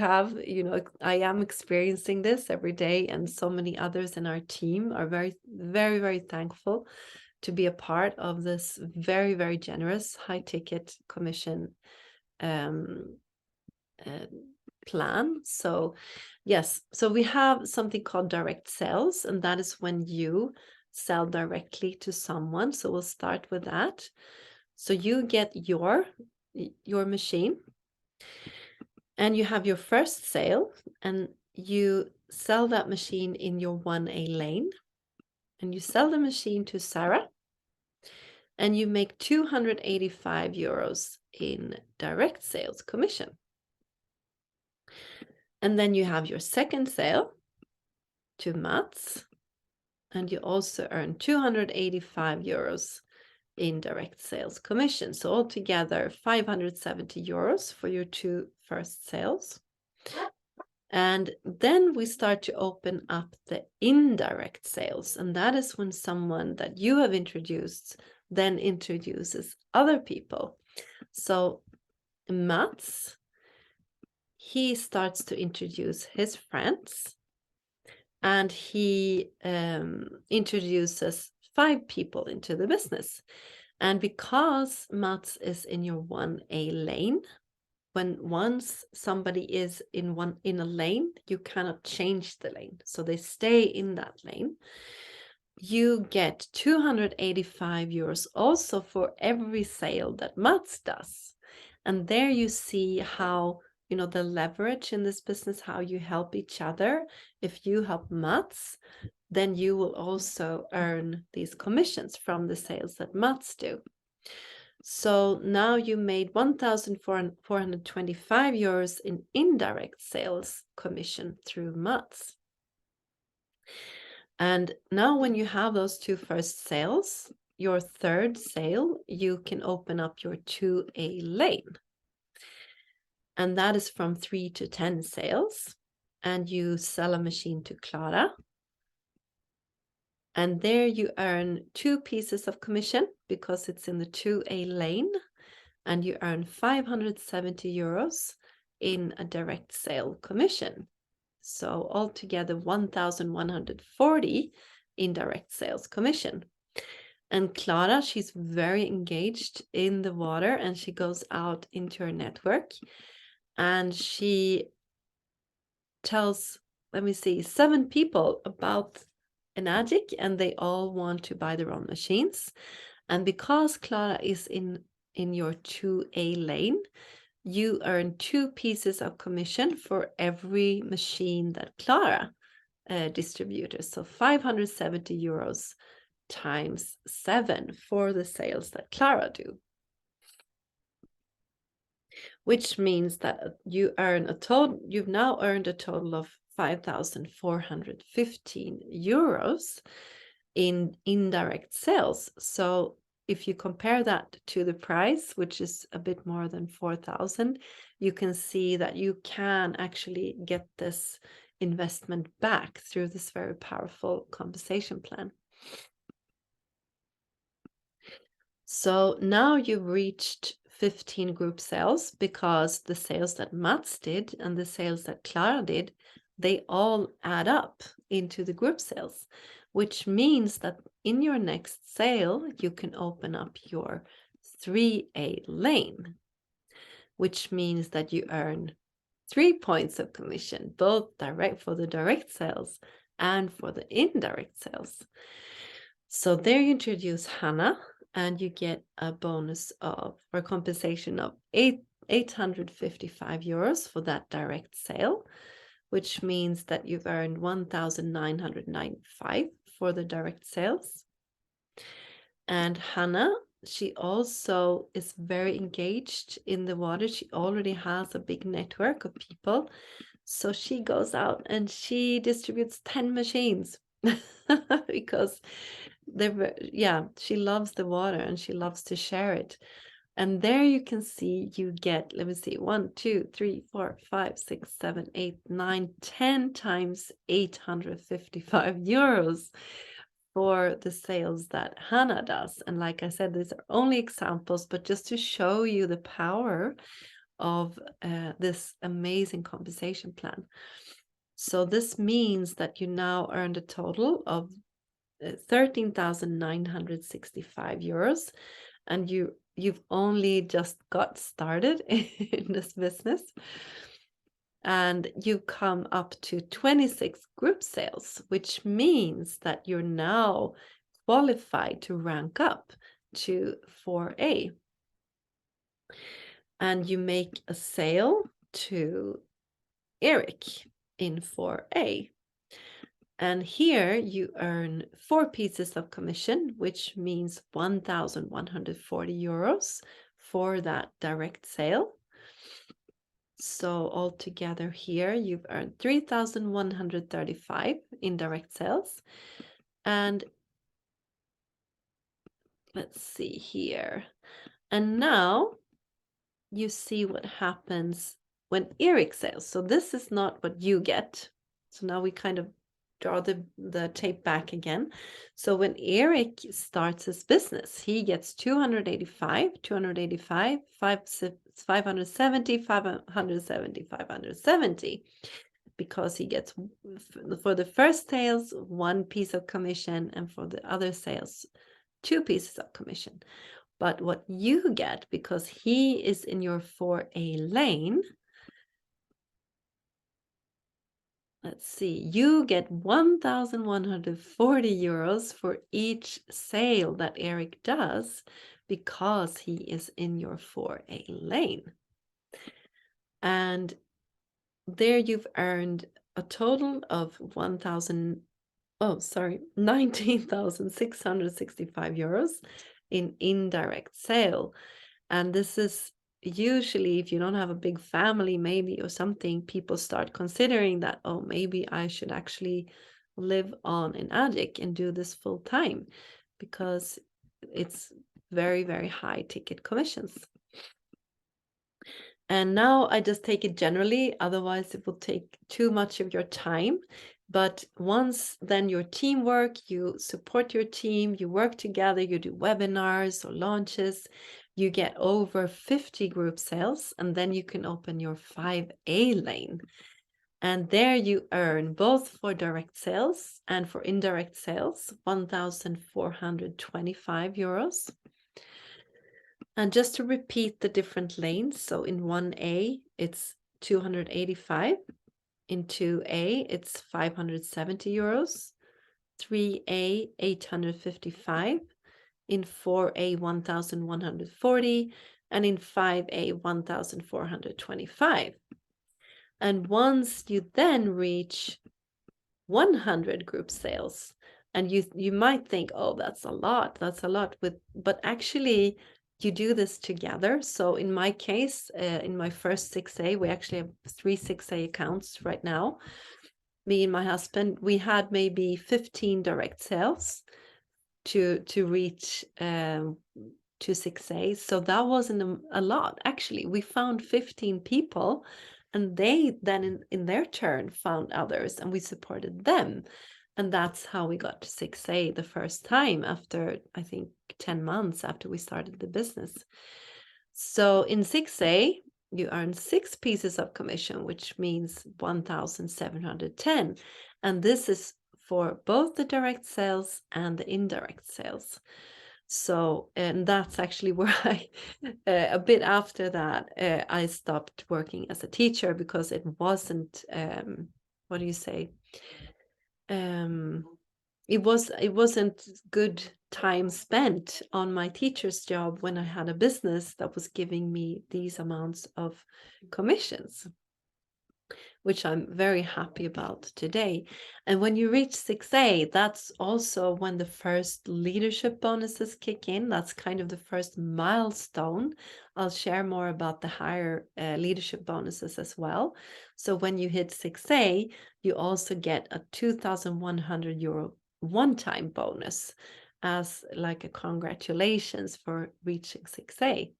am experiencing this every day, and so many others in our team are very, very, very thankful to be a part of this very, very generous high ticket commission plan. So yes, so we have something called direct sales, and that is when you sell directly to someone. So we'll start with that. So you get your machine and you have your first sale and you sell that machine in your 1A lane, and you sell the machine to Sarah and you make 285 euros in direct sales commission. And then you have your second sale to Mats, and you also earn 285 euros in direct sales commission. So altogether 570 euros for your 2 first sales. And then we start to open up the indirect sales. And that is when someone that you have introduced then introduces other people. So Mats, he starts to introduce his friends. And he introduces 5 people into the business. And because Mats is in your 1A lane, once somebody is in a lane, you cannot change the lane. So they stay in that lane. You get 285 euros also for every sale that Mats does. And there you see how, the leverage in this business, how you help each other. If you help Mats, then you will also earn these commissions from the sales that Mats do. So now you made 1,425 euros in indirect sales commission through Mats. And now when you have those two first sales, your third sale, you can open up your 2A lane. And that is from 3 to 10 sales. And you sell a machine to Clara. And there you earn 2 pieces of commission because it's in the 2A lane. And you earn 570 euros in a direct sale commission. So altogether 1,140 in direct sales commission. And Clara, she's very engaged in the water and she goes out into her network and she tells, 7 people about Enagic, and they all want to buy their own machines. And because Clara is in your 2A lane, you earn 2 pieces of commission for every machine that Clara distributes. So 570 euros times 7 for the sales that Clara do. Which means that you've now earned a total of 5,415 euros in indirect sales. So if you compare that to the price, which is a bit more than 4,000, you can see that you can actually get this investment back through this very powerful compensation plan. So now you've reached 15 group sales because the sales that Mats did and the sales that Clara did, they all add up into the group sales, which means that in your next sale, you can open up your 3A lane, which means that you earn 3 points of commission, both direct for the direct sales and for the indirect sales. So there you introduce Hannah, and you get a bonus of, or compensation of 855 euros for that direct sale, which means that you've earned 1,995 for the direct sales. And Hannah, she also is very engaged in the water. She already has a big network of people. So she goes out and she distributes 10 machines because she loves the water and she loves to share it. And there you can see you get, 1, 2, 3, 4, 5, 6, 7, 8, 9, 10 times 855 euros for the sales that Hannah does. And like I said, these are only examples, but just to show you the power of this amazing compensation plan. So this means that you now earned a total of 13,965 euros, and you've only just got started in this business, and you come up to 26 group sales, which means that you're now qualified to rank up to 4A. And you make a sale to Eric in 4A. And here you earn 4 pieces of commission, which means 1,140 euros for that direct sale. So altogether here you've earned 3,135 in direct sales. And let's see here. And now you see what happens when Eric sells. So this is not what you get. So now we kind of draw the tape back again. So when Eric starts his business, he gets 285, 570, 570, 570, because he gets, for the first sales, 1 piece of commission, and for the other sales, 2 pieces of commission. But what you get, because he is in your 4A lane, let's see, you get 1,140 euros for each sale that Eric does because he is in your 4A lane. And there you've earned a total of 19,665 euros in indirect sale. And this is usually, if you don't have a big family, maybe, or something, people start considering that, oh, maybe I should actually live on in Adik and do this full time, because it's very, very high ticket commissions. And now I just take it generally, otherwise it will take too much of your time. But once then your teamwork, you support your team, you work together, you do webinars or launches, you get over 50 group sales, and then you can open your 5A lane. And there you earn, both for direct sales and for indirect sales, 1,425 euros. And just to repeat the different lanes, so in 1A, it's 285. In 2A, it's 570 euros. 3A, 855. In 4A, 1,140. And in 5A, 1,425. And once you then reach 100 group sales, and you might think, oh, that's a lot, but actually you do this together. So in my case, in my first 6A, we actually have 3 6A accounts right now. Me and my husband, we had maybe 15 direct sales to reach to 6A. So that wasn't a lot. Actually, we found 15 people, and they then in their turn found others, and we supported them. And that's how we got to 6A the first time, after I think 10 months after we started the business. So in 6A, you earn 6 pieces of commission, which means 1,710. And this is for both the direct sales and the indirect sales. So, and that's actually where I, a bit after that, I stopped working as a teacher, because it wasn't, what do you say? It wasn't good time spent on my teacher's job when I had a business that was giving me these amounts of commissions, which I'm very happy about today. And when you reach 6A, that's also when the first leadership bonuses kick in. That's kind of the first milestone. I'll share more about the higher leadership bonuses as well. So when you hit 6A, you also get a 2,100 euro one-time bonus as like a congratulations for reaching 6A.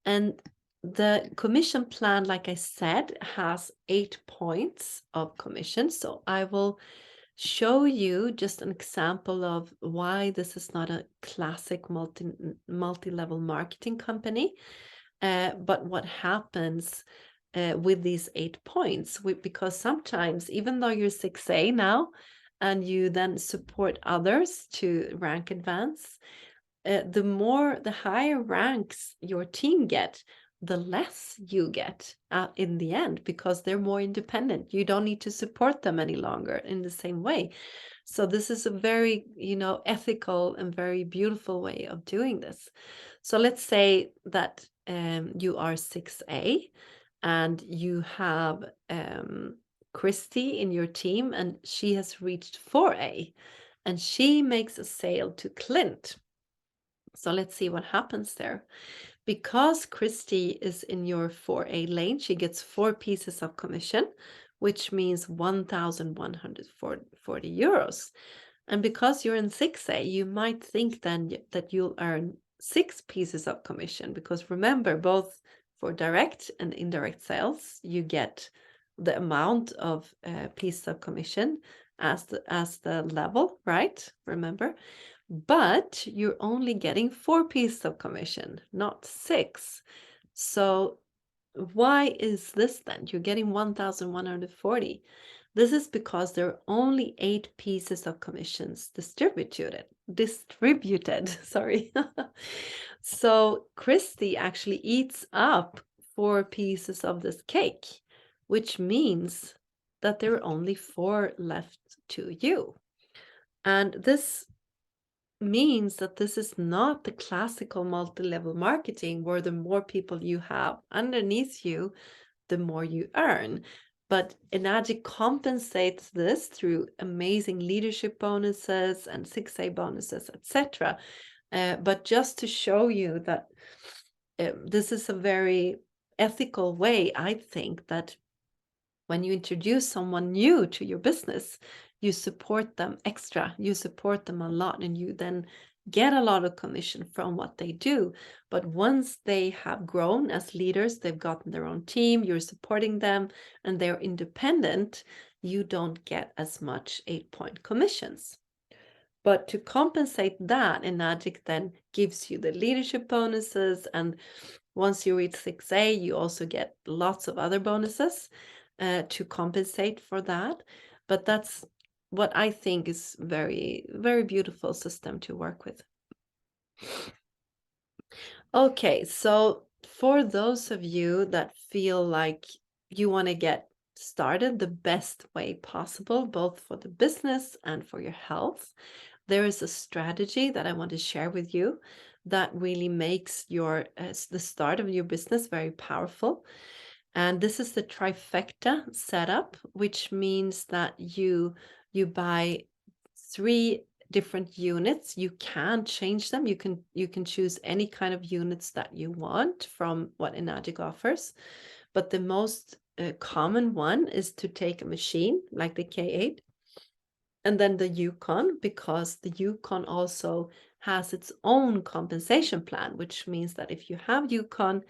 And the commission plan, like I said, has 8 points of commission. So I will show you just an example of why this is not a classic multi-level marketing company, but what happens with these 8 points. Because sometimes, even though you're 6A now, and you then support others to rank advance, the higher ranks your team get, the less you get in the end, because they're more independent. You don't need to support them any longer in the same way. So this is a very, ethical and very beautiful way of doing this. So let's say that you are 6A and you have Christy in your team, and she has reached 4A, and she makes a sale to Clint. So let's see what happens there. Because Christy is in your 4A lane, she gets 4 pieces of commission, which means 1,140 euros. And because you're in 6A, you might think then that you'll earn 6 pieces of commission, because remember, both for direct and indirect sales, you get the amount of pieces of commission as the level, right? Remember? But you're only getting 4 pieces of commission, not 6. So why is this then? You're getting 1,140. This is because there are only 8 pieces of commissions distributed, sorry. So Christy actually eats up 4 pieces of this cake, which means that there are only 4 left to you. And this means that this is not the classical multi-level marketing, where the more people you have underneath you, the more you earn. But Enagic compensates this through amazing leadership bonuses and 6A bonuses, etc. But just to show you that this is a very ethical way, I think, that when you introduce someone new to your business, you support them extra, you support them a lot, and you then get a lot of commission from what they do. But once they have grown as leaders, they've gotten their own team, you're supporting them, and they're independent, you don't get as much 8-point commissions. But to compensate that, Enagic then gives you the leadership bonuses, and once you reach 6A, you also get lots of other bonuses to compensate for that. But that's what I think is very, very beautiful system to work with. Okay, so for those of you that feel like you want to get started the best way possible, both for the business and for your health, there is a strategy that I want to share with you that really makes your the start of your business very powerful. And this is the trifecta setup, which means that you buy 3 different units. You can change them. You can choose any kind of units that you want from what Enagic offers. But the most common one is to take a machine like the K8 and then the Yukon, because the Yukon also has its own compensation plan, which means that if you have Yukon,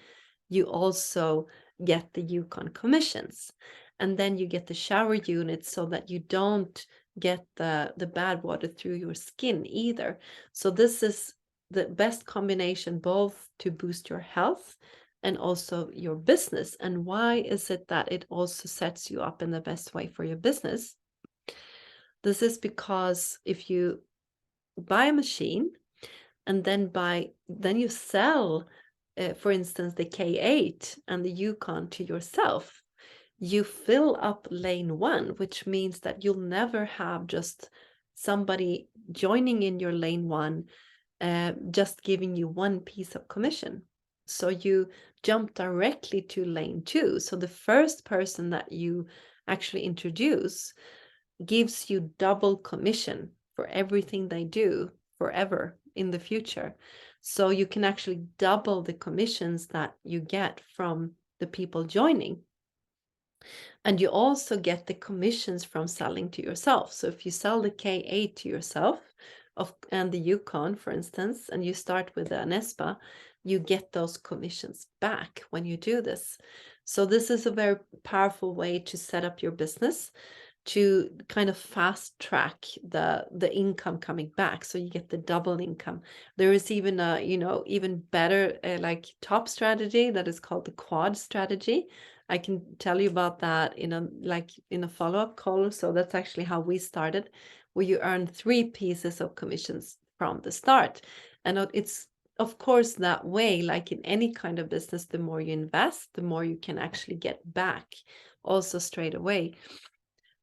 you also get the Yukon commissions. And then you get the shower unit so that you don't get the bad water through your skin either. So this is the best combination, both to boost your health and also your business. And why is it that it also sets you up in the best way for your business? This is because if you buy a machine and then you sell, for instance, the K8 and the Yukon to yourself, you fill up lane 1, which means that you'll never have just somebody joining in your lane 1, just giving you one piece of commission. So you jump directly to lane 2. So the first person that you actually introduce gives you double commission for everything they do forever in the future. So you can actually double the commissions that you get from the people joining. And you also get the commissions from selling to yourself. So if you sell the K8 to yourself and the Yukon, for instance, and you start with an ESPA, you get those commissions back when you do this. So this is a very powerful way to set up your business, to kind of fast track the income coming back, so you get the double income. There is even a even better like top strategy that is called the quad strategy. I can tell you about that in a follow-up call. So that's actually how we started, where you earn 3 pieces of commissions from the start. And it's of course that way, like in any kind of business, the more you invest, the more you can actually get back also straight away.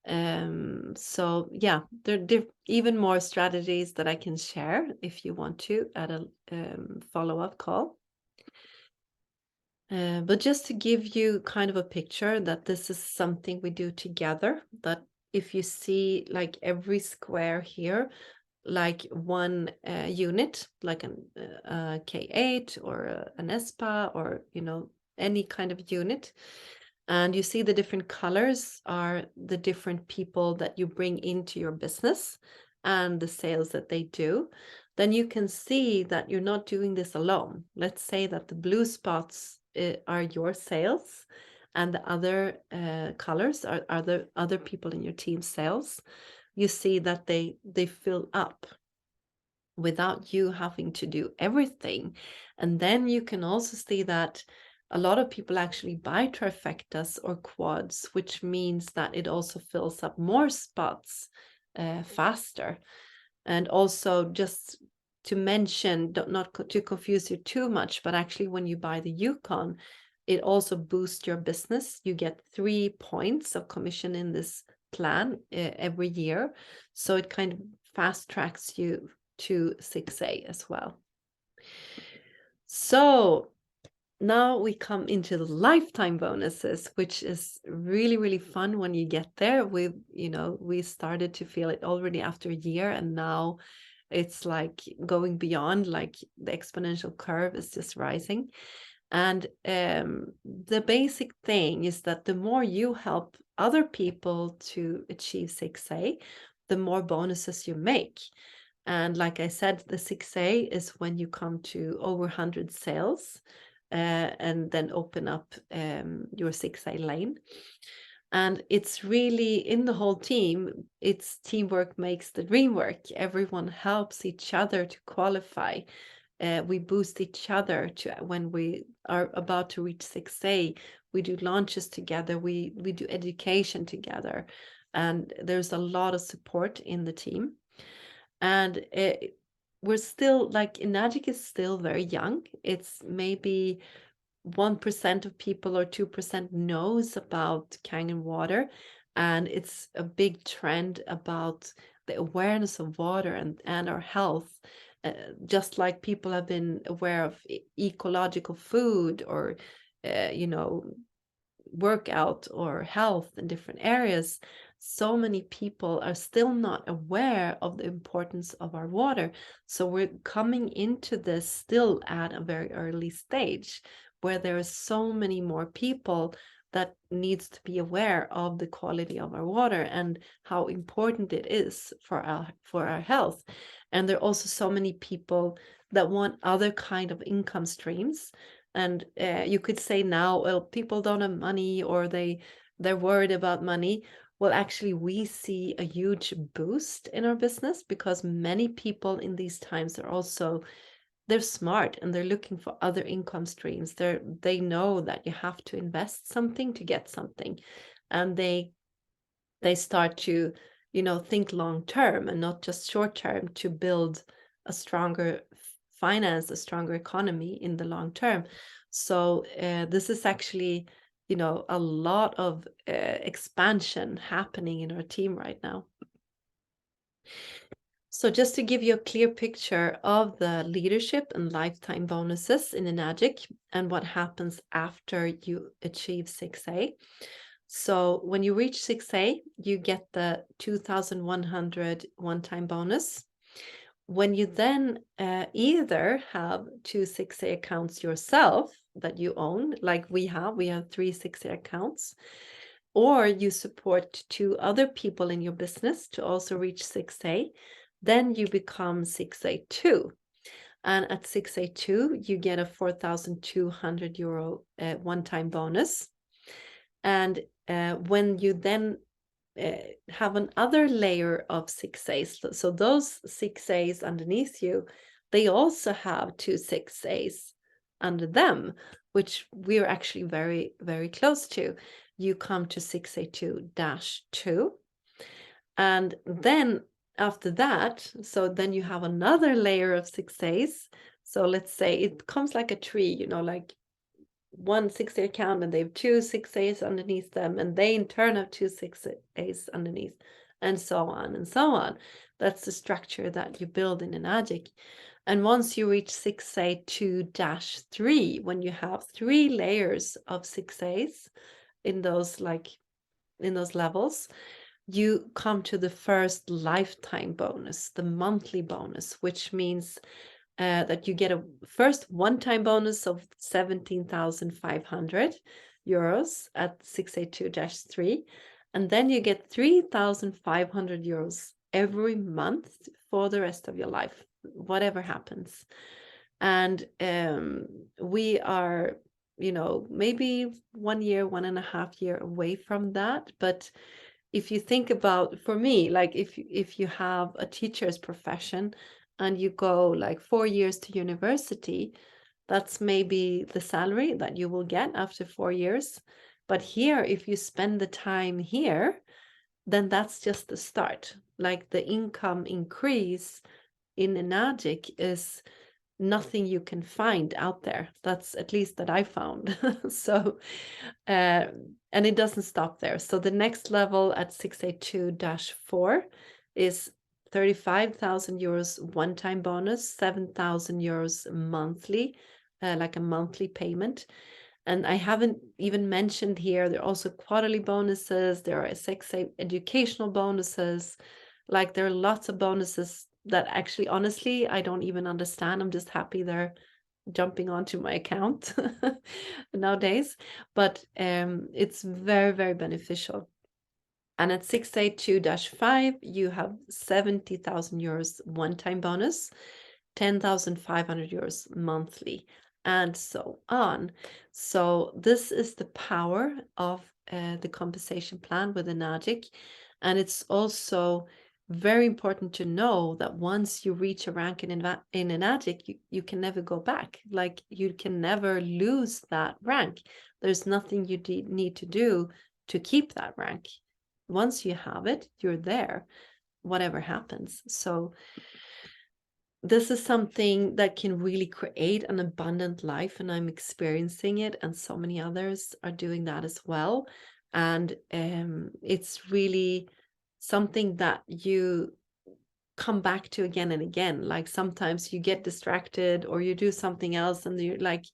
So yeah, there are even more strategies that I can share if you want to at a follow-up call. But just to give you kind of a picture that this is something we do together, that if you see like every square here, like one unit, like a K8 or an ESPA, or any kind of unit, and you see the different colors are the different people that you bring into your business and the sales that they do, then you can see that you're not doing this alone. Let's say that the blue spots are your sales, and the other colors are the other people in your team's sales. You see that they fill up without you having to do everything. And then you can also see that a lot of people actually buy trifectas or quads, which means that it also fills up more spots faster. And also, just to mention, not to confuse you too much, but actually when you buy the Yukon, it also boosts your business. You get 3 points of commission in this plan every year. So it kind of fast tracks you to 6A as well. So now we come into the lifetime bonuses, which is really, really fun when you get there. We started to feel it already after a year, and now it's like going beyond, like the exponential curve is just rising. And the basic thing is that the more you help other people to achieve 6A, the more bonuses you make. And like I said, the 6A is when you come to over 100 sales and then open up your 6A lane. And it's really in the whole team, it's teamwork makes the dream work. Everyone helps each other to qualify. We boost each other to when we are about to reach 6A. We do launches together. We do education together. And there's a lot of support in the team. And we're still, like, Enagic is still very young. It's maybe 1% of people or 2% knows about Kangen water, and it's a big trend about the awareness of water and our health. Just like people have been aware of ecological food or workout or health in different areas, so many people are still not aware of the importance of our water. So we're coming into this still at a very early stage where there are so many more people that needs to be aware of the quality of our water and how important it is for our health. And there are also so many people that want other kind of income streams. And you could say now, well, people don't have money, or they're worried about money. Well, actually, we see a huge boost in our business because many people in these times are also, they're smart and they're looking for other income streams. They know that you have to invest something to get something, and they start to think long term and not just short term to build a stronger finance, a stronger economy in the long term. So this is actually a lot of expansion happening in our team right now. So just to give you a clear picture of the leadership and lifetime bonuses in Enagic and what happens after you achieve 6A. So when you reach 6A, you get the 2,100 one-time bonus. When you then either have 2 6A accounts yourself that you own, like we have 3 6A accounts, or you support 2 other people in your business to also reach 6A, then you become 6A2. And at 6A2, you get a 4,200 euro one-time bonus. And when you then have another layer of 6As, so those 6As underneath you, they also have 2 6As under them, which we're actually very, very close to. You come to 6A2-2. And then after that, so then you have another layer of 6As. So let's say it comes like a tree, like one 6A account and they have 2 6As underneath them, and they in turn have 2 6As underneath, and so on and so on. That's the structure that you build in Enagic. And once you reach 6A2-3, when you have 3 layers of 6As in those levels, you come to the first lifetime bonus, the monthly bonus, which means that you get a first one-time bonus of 17,500 euros at 6A2-3, and then you get 3,500 euros every month for the rest of your life, whatever happens. And we are, maybe 1 year, 1.5 years away from that. But if you think about, for me, like if you have a teacher's profession and you go like 4 years to university, that's maybe the salary that you will get after 4 years. But here, if you spend the time here, then that's just the start. Like the income increase in Enagic is nothing you can find out there. That's at least that I found. So, and it doesn't stop there. So the next level at 6A2-4 is 35,000 euros one-time bonus, 7,000 euros monthly like a monthly payment. And I haven't even mentioned here, there are also quarterly bonuses, there are educational bonuses, like there are lots of bonuses that actually, honestly, I don't even understand. I'm just happy they're jumping onto my account nowadays. But it's very, very beneficial. And at 682-5, you have 70,000 euros one-time bonus, 10,500 euros monthly, and so on. So this is the power of the compensation plan with Enagic. And it's also very important to know that once you reach a rank in Enagic, you can never go back. Like, you can never lose that rank. There's nothing you need to do to keep that rank. Once you have it, you're there, whatever happens. So this is something that can really create an abundant life, and I'm experiencing it, and so many others are doing that as well. And it's really something that you come back to again and again. Like, sometimes you get distracted or you do something else and you're like,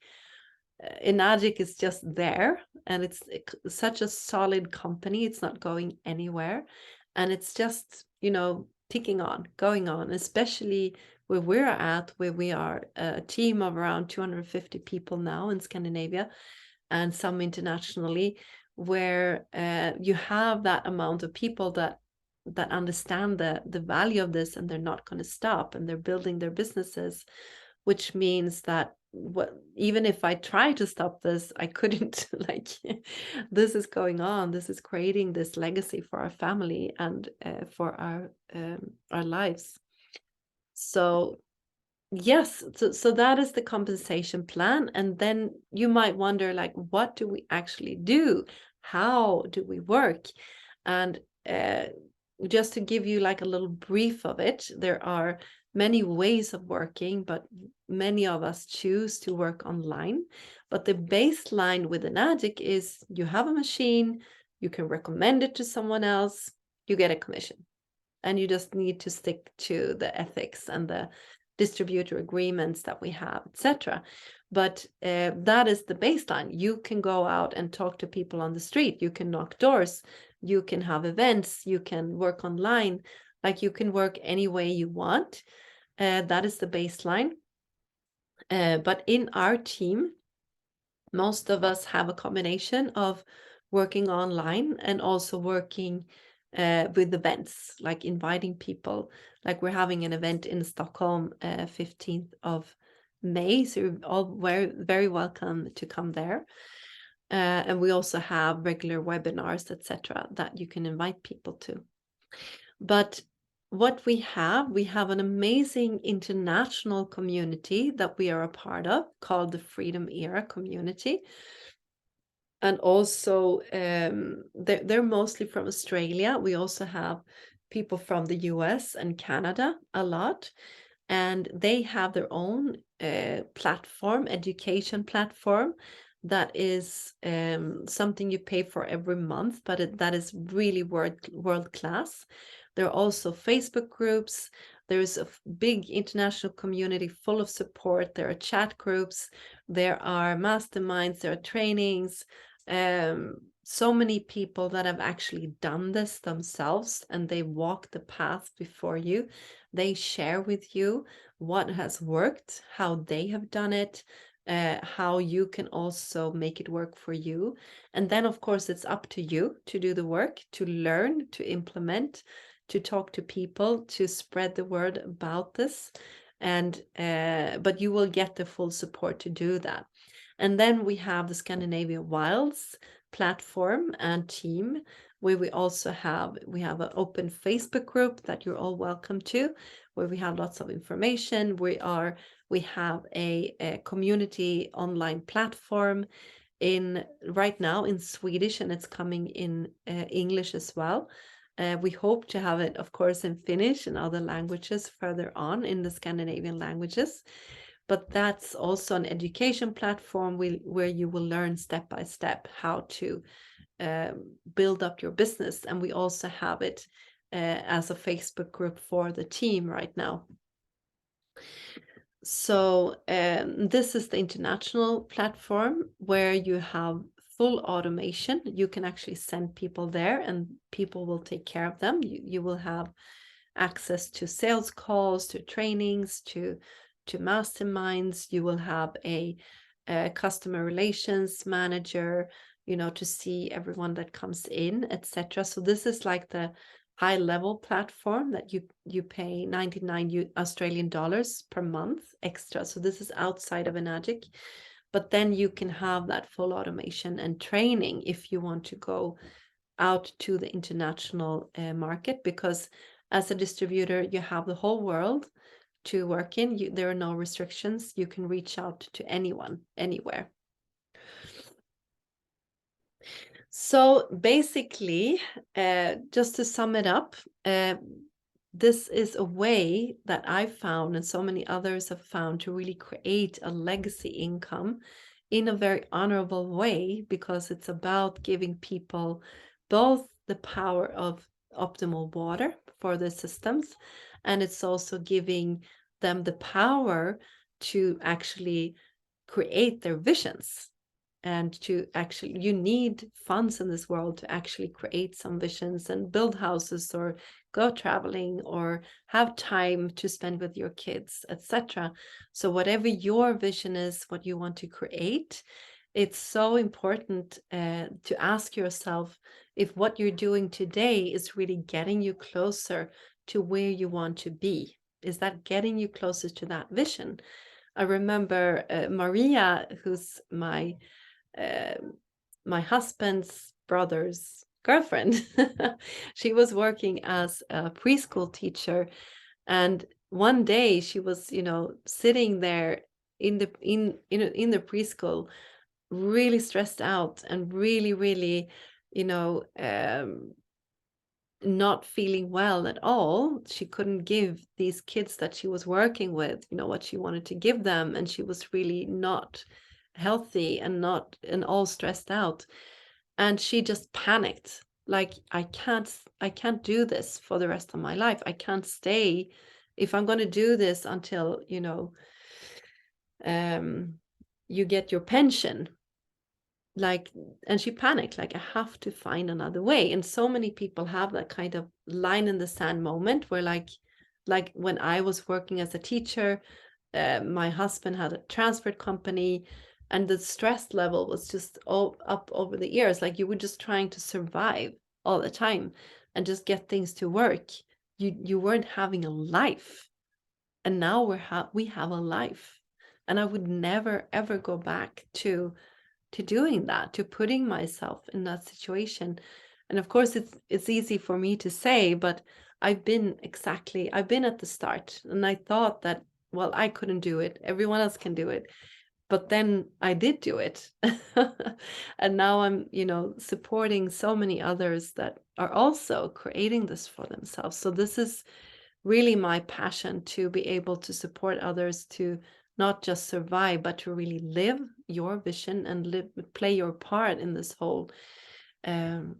Enagic is just there, and it's such a solid company. It's not going anywhere, and it's just, ticking on, going on, especially where we're at, where we are a team of around 250 people now in Scandinavia and some internationally, where you have that amount of people that understand the value of this, and they're not going to stop, and they're building their businesses, which means that even if I try to stop this, I couldn't. Like, this is going on. This is creating this legacy for our family and for our lives. So yes, so that is the compensation plan. And then you might wonder, like, what do we actually do? How do we work? And just to give you like a little brief of it, there are many ways of working, but many of us choose to work online. But the baseline with Enagic is you have a machine, you can recommend it to someone else, you get a commission. And you just need to stick to the ethics and the distributor agreements that we have, etc. But that is the baseline. You can go out and talk to people on the street. You can knock doors. You can have events. You can work online. Like, you can work any way you want. That is the baseline. But in our team, most of us have a combination of working online and also working with events, like inviting people. Like, we're having an event in Stockholm 15th of May, so you're all very, very welcome to come there. And we also have regular webinars, etc., that you can invite people to. But what we have an amazing international community that we are a part of, called the Freedom Era community. And also they're mostly from Australia. We also have people from the US and Canada a lot, and they have their own platform, education platform, that is something you pay for every month, but that is really world class. There are also Facebook groups. There's a big international community full of support. There are chat groups, there are masterminds, there are trainings. So many people that have actually done this themselves, and they walk the path before you. They share with you what has worked, how they have done it, how you can also make it work for you. And then, of course, it's up to you to do the work, to learn, to implement, to talk to people, to spread the word about this. And but you will get the full support to do that. And then we have the Scandinavia Wilds platform and team, where we have an open Facebook group that you're all welcome to, where we have lots of information. We have a community online platform right now in Swedish, and it's coming in English as well. We hope to have it, of course, in Finnish and other languages further on in the Scandinavian languages. But that's also an education platform where you will learn step by step how to build up your business. And we also have it as a Facebook group for the team right now. So this is the international platform where you have full automation. You can actually send people there and people will take care of them. You will have access to sales calls, to trainings, to masterminds. You will have a customer relations manager, you know, to see everyone that comes in, etc. So this is like the high level platform that you pay 99 Australian dollars per month extra. So this is outside of Enagic, but then you can have that full automation and training if you want to go out to the international market, because as a distributor you have the whole world to work in. There are no restrictions. You can reach out to anyone, anywhere. So basically, just to sum it up, this is a way that I found, and so many others have found, to really create a legacy income in a very honorable way, because it's about giving people both the power of optimal water for the systems, and it's also giving them the power to actually create their visions. And to actually, you need funds in this world to actually create some visions and build houses or go traveling or have time to spend with your kids, etc. So whatever your vision is, what you want to create, it's so important to ask yourself if what you're doing today is really getting you closer to where you want to be. Is that getting you closer to that vision? I remember Maria, who's my husband's brother's girlfriend. She was working as a preschool teacher, and one day she was, you know, sitting there in the preschool, really stressed out and really, you know, not feeling well at all. She couldn't give these kids that she was working with, you know, what she wanted to give them, and she was really not healthy and all stressed out, and she just panicked, like, I can't do this for the rest of my life. I can't stay if I'm going to do this until, you know, you get your pension, like. And she panicked, like, I have to find another way. And so many people have that kind of line in the sand moment where, like when I was working as a teacher, my husband had a transport company, and the stress level was just all up over the ears. Like, you were just trying to survive all the time and just get things to work. You weren't having a life. And now we have a life. And I would never ever go back to doing that, to putting myself in that situation. And of course it's easy for me to say, but I've been at the start, and I thought that, well, I couldn't do it, everyone else can do it. But then I did do it. And now I'm, you know, supporting so many others that are also creating this for themselves. So this is really my passion, to be able to support others to not just survive, but to really live your vision and play your part in this whole in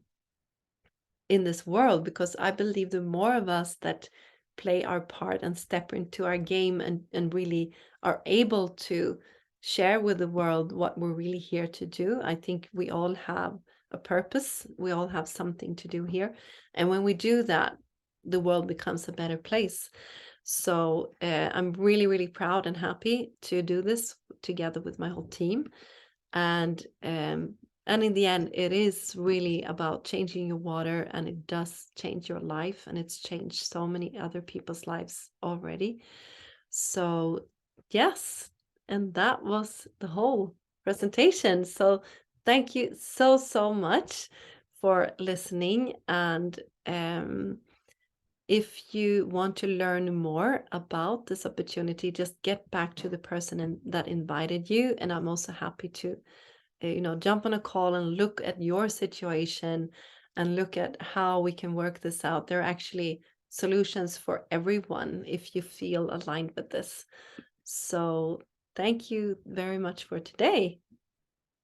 this world. Because I believe the more of us that play our part and step into our game and really are able to share with the world what we're really here to do, I think we all have a purpose. We all have something to do here. And when we do that, the world becomes a better place. So I'm really proud and happy to do this together with my whole team. And in the end, it is really about changing your water, and it does change your life, and it's changed so many other people's lives already. So yes, and that was the whole presentation. So thank you so much for listening. And if you want to learn more about this opportunity, just get back to the person that invited you. And I'm also happy to, you know, jump on a call and look at your situation and look at how we can work this out. There are actually solutions for everyone if you feel aligned with this. So thank you very much for today.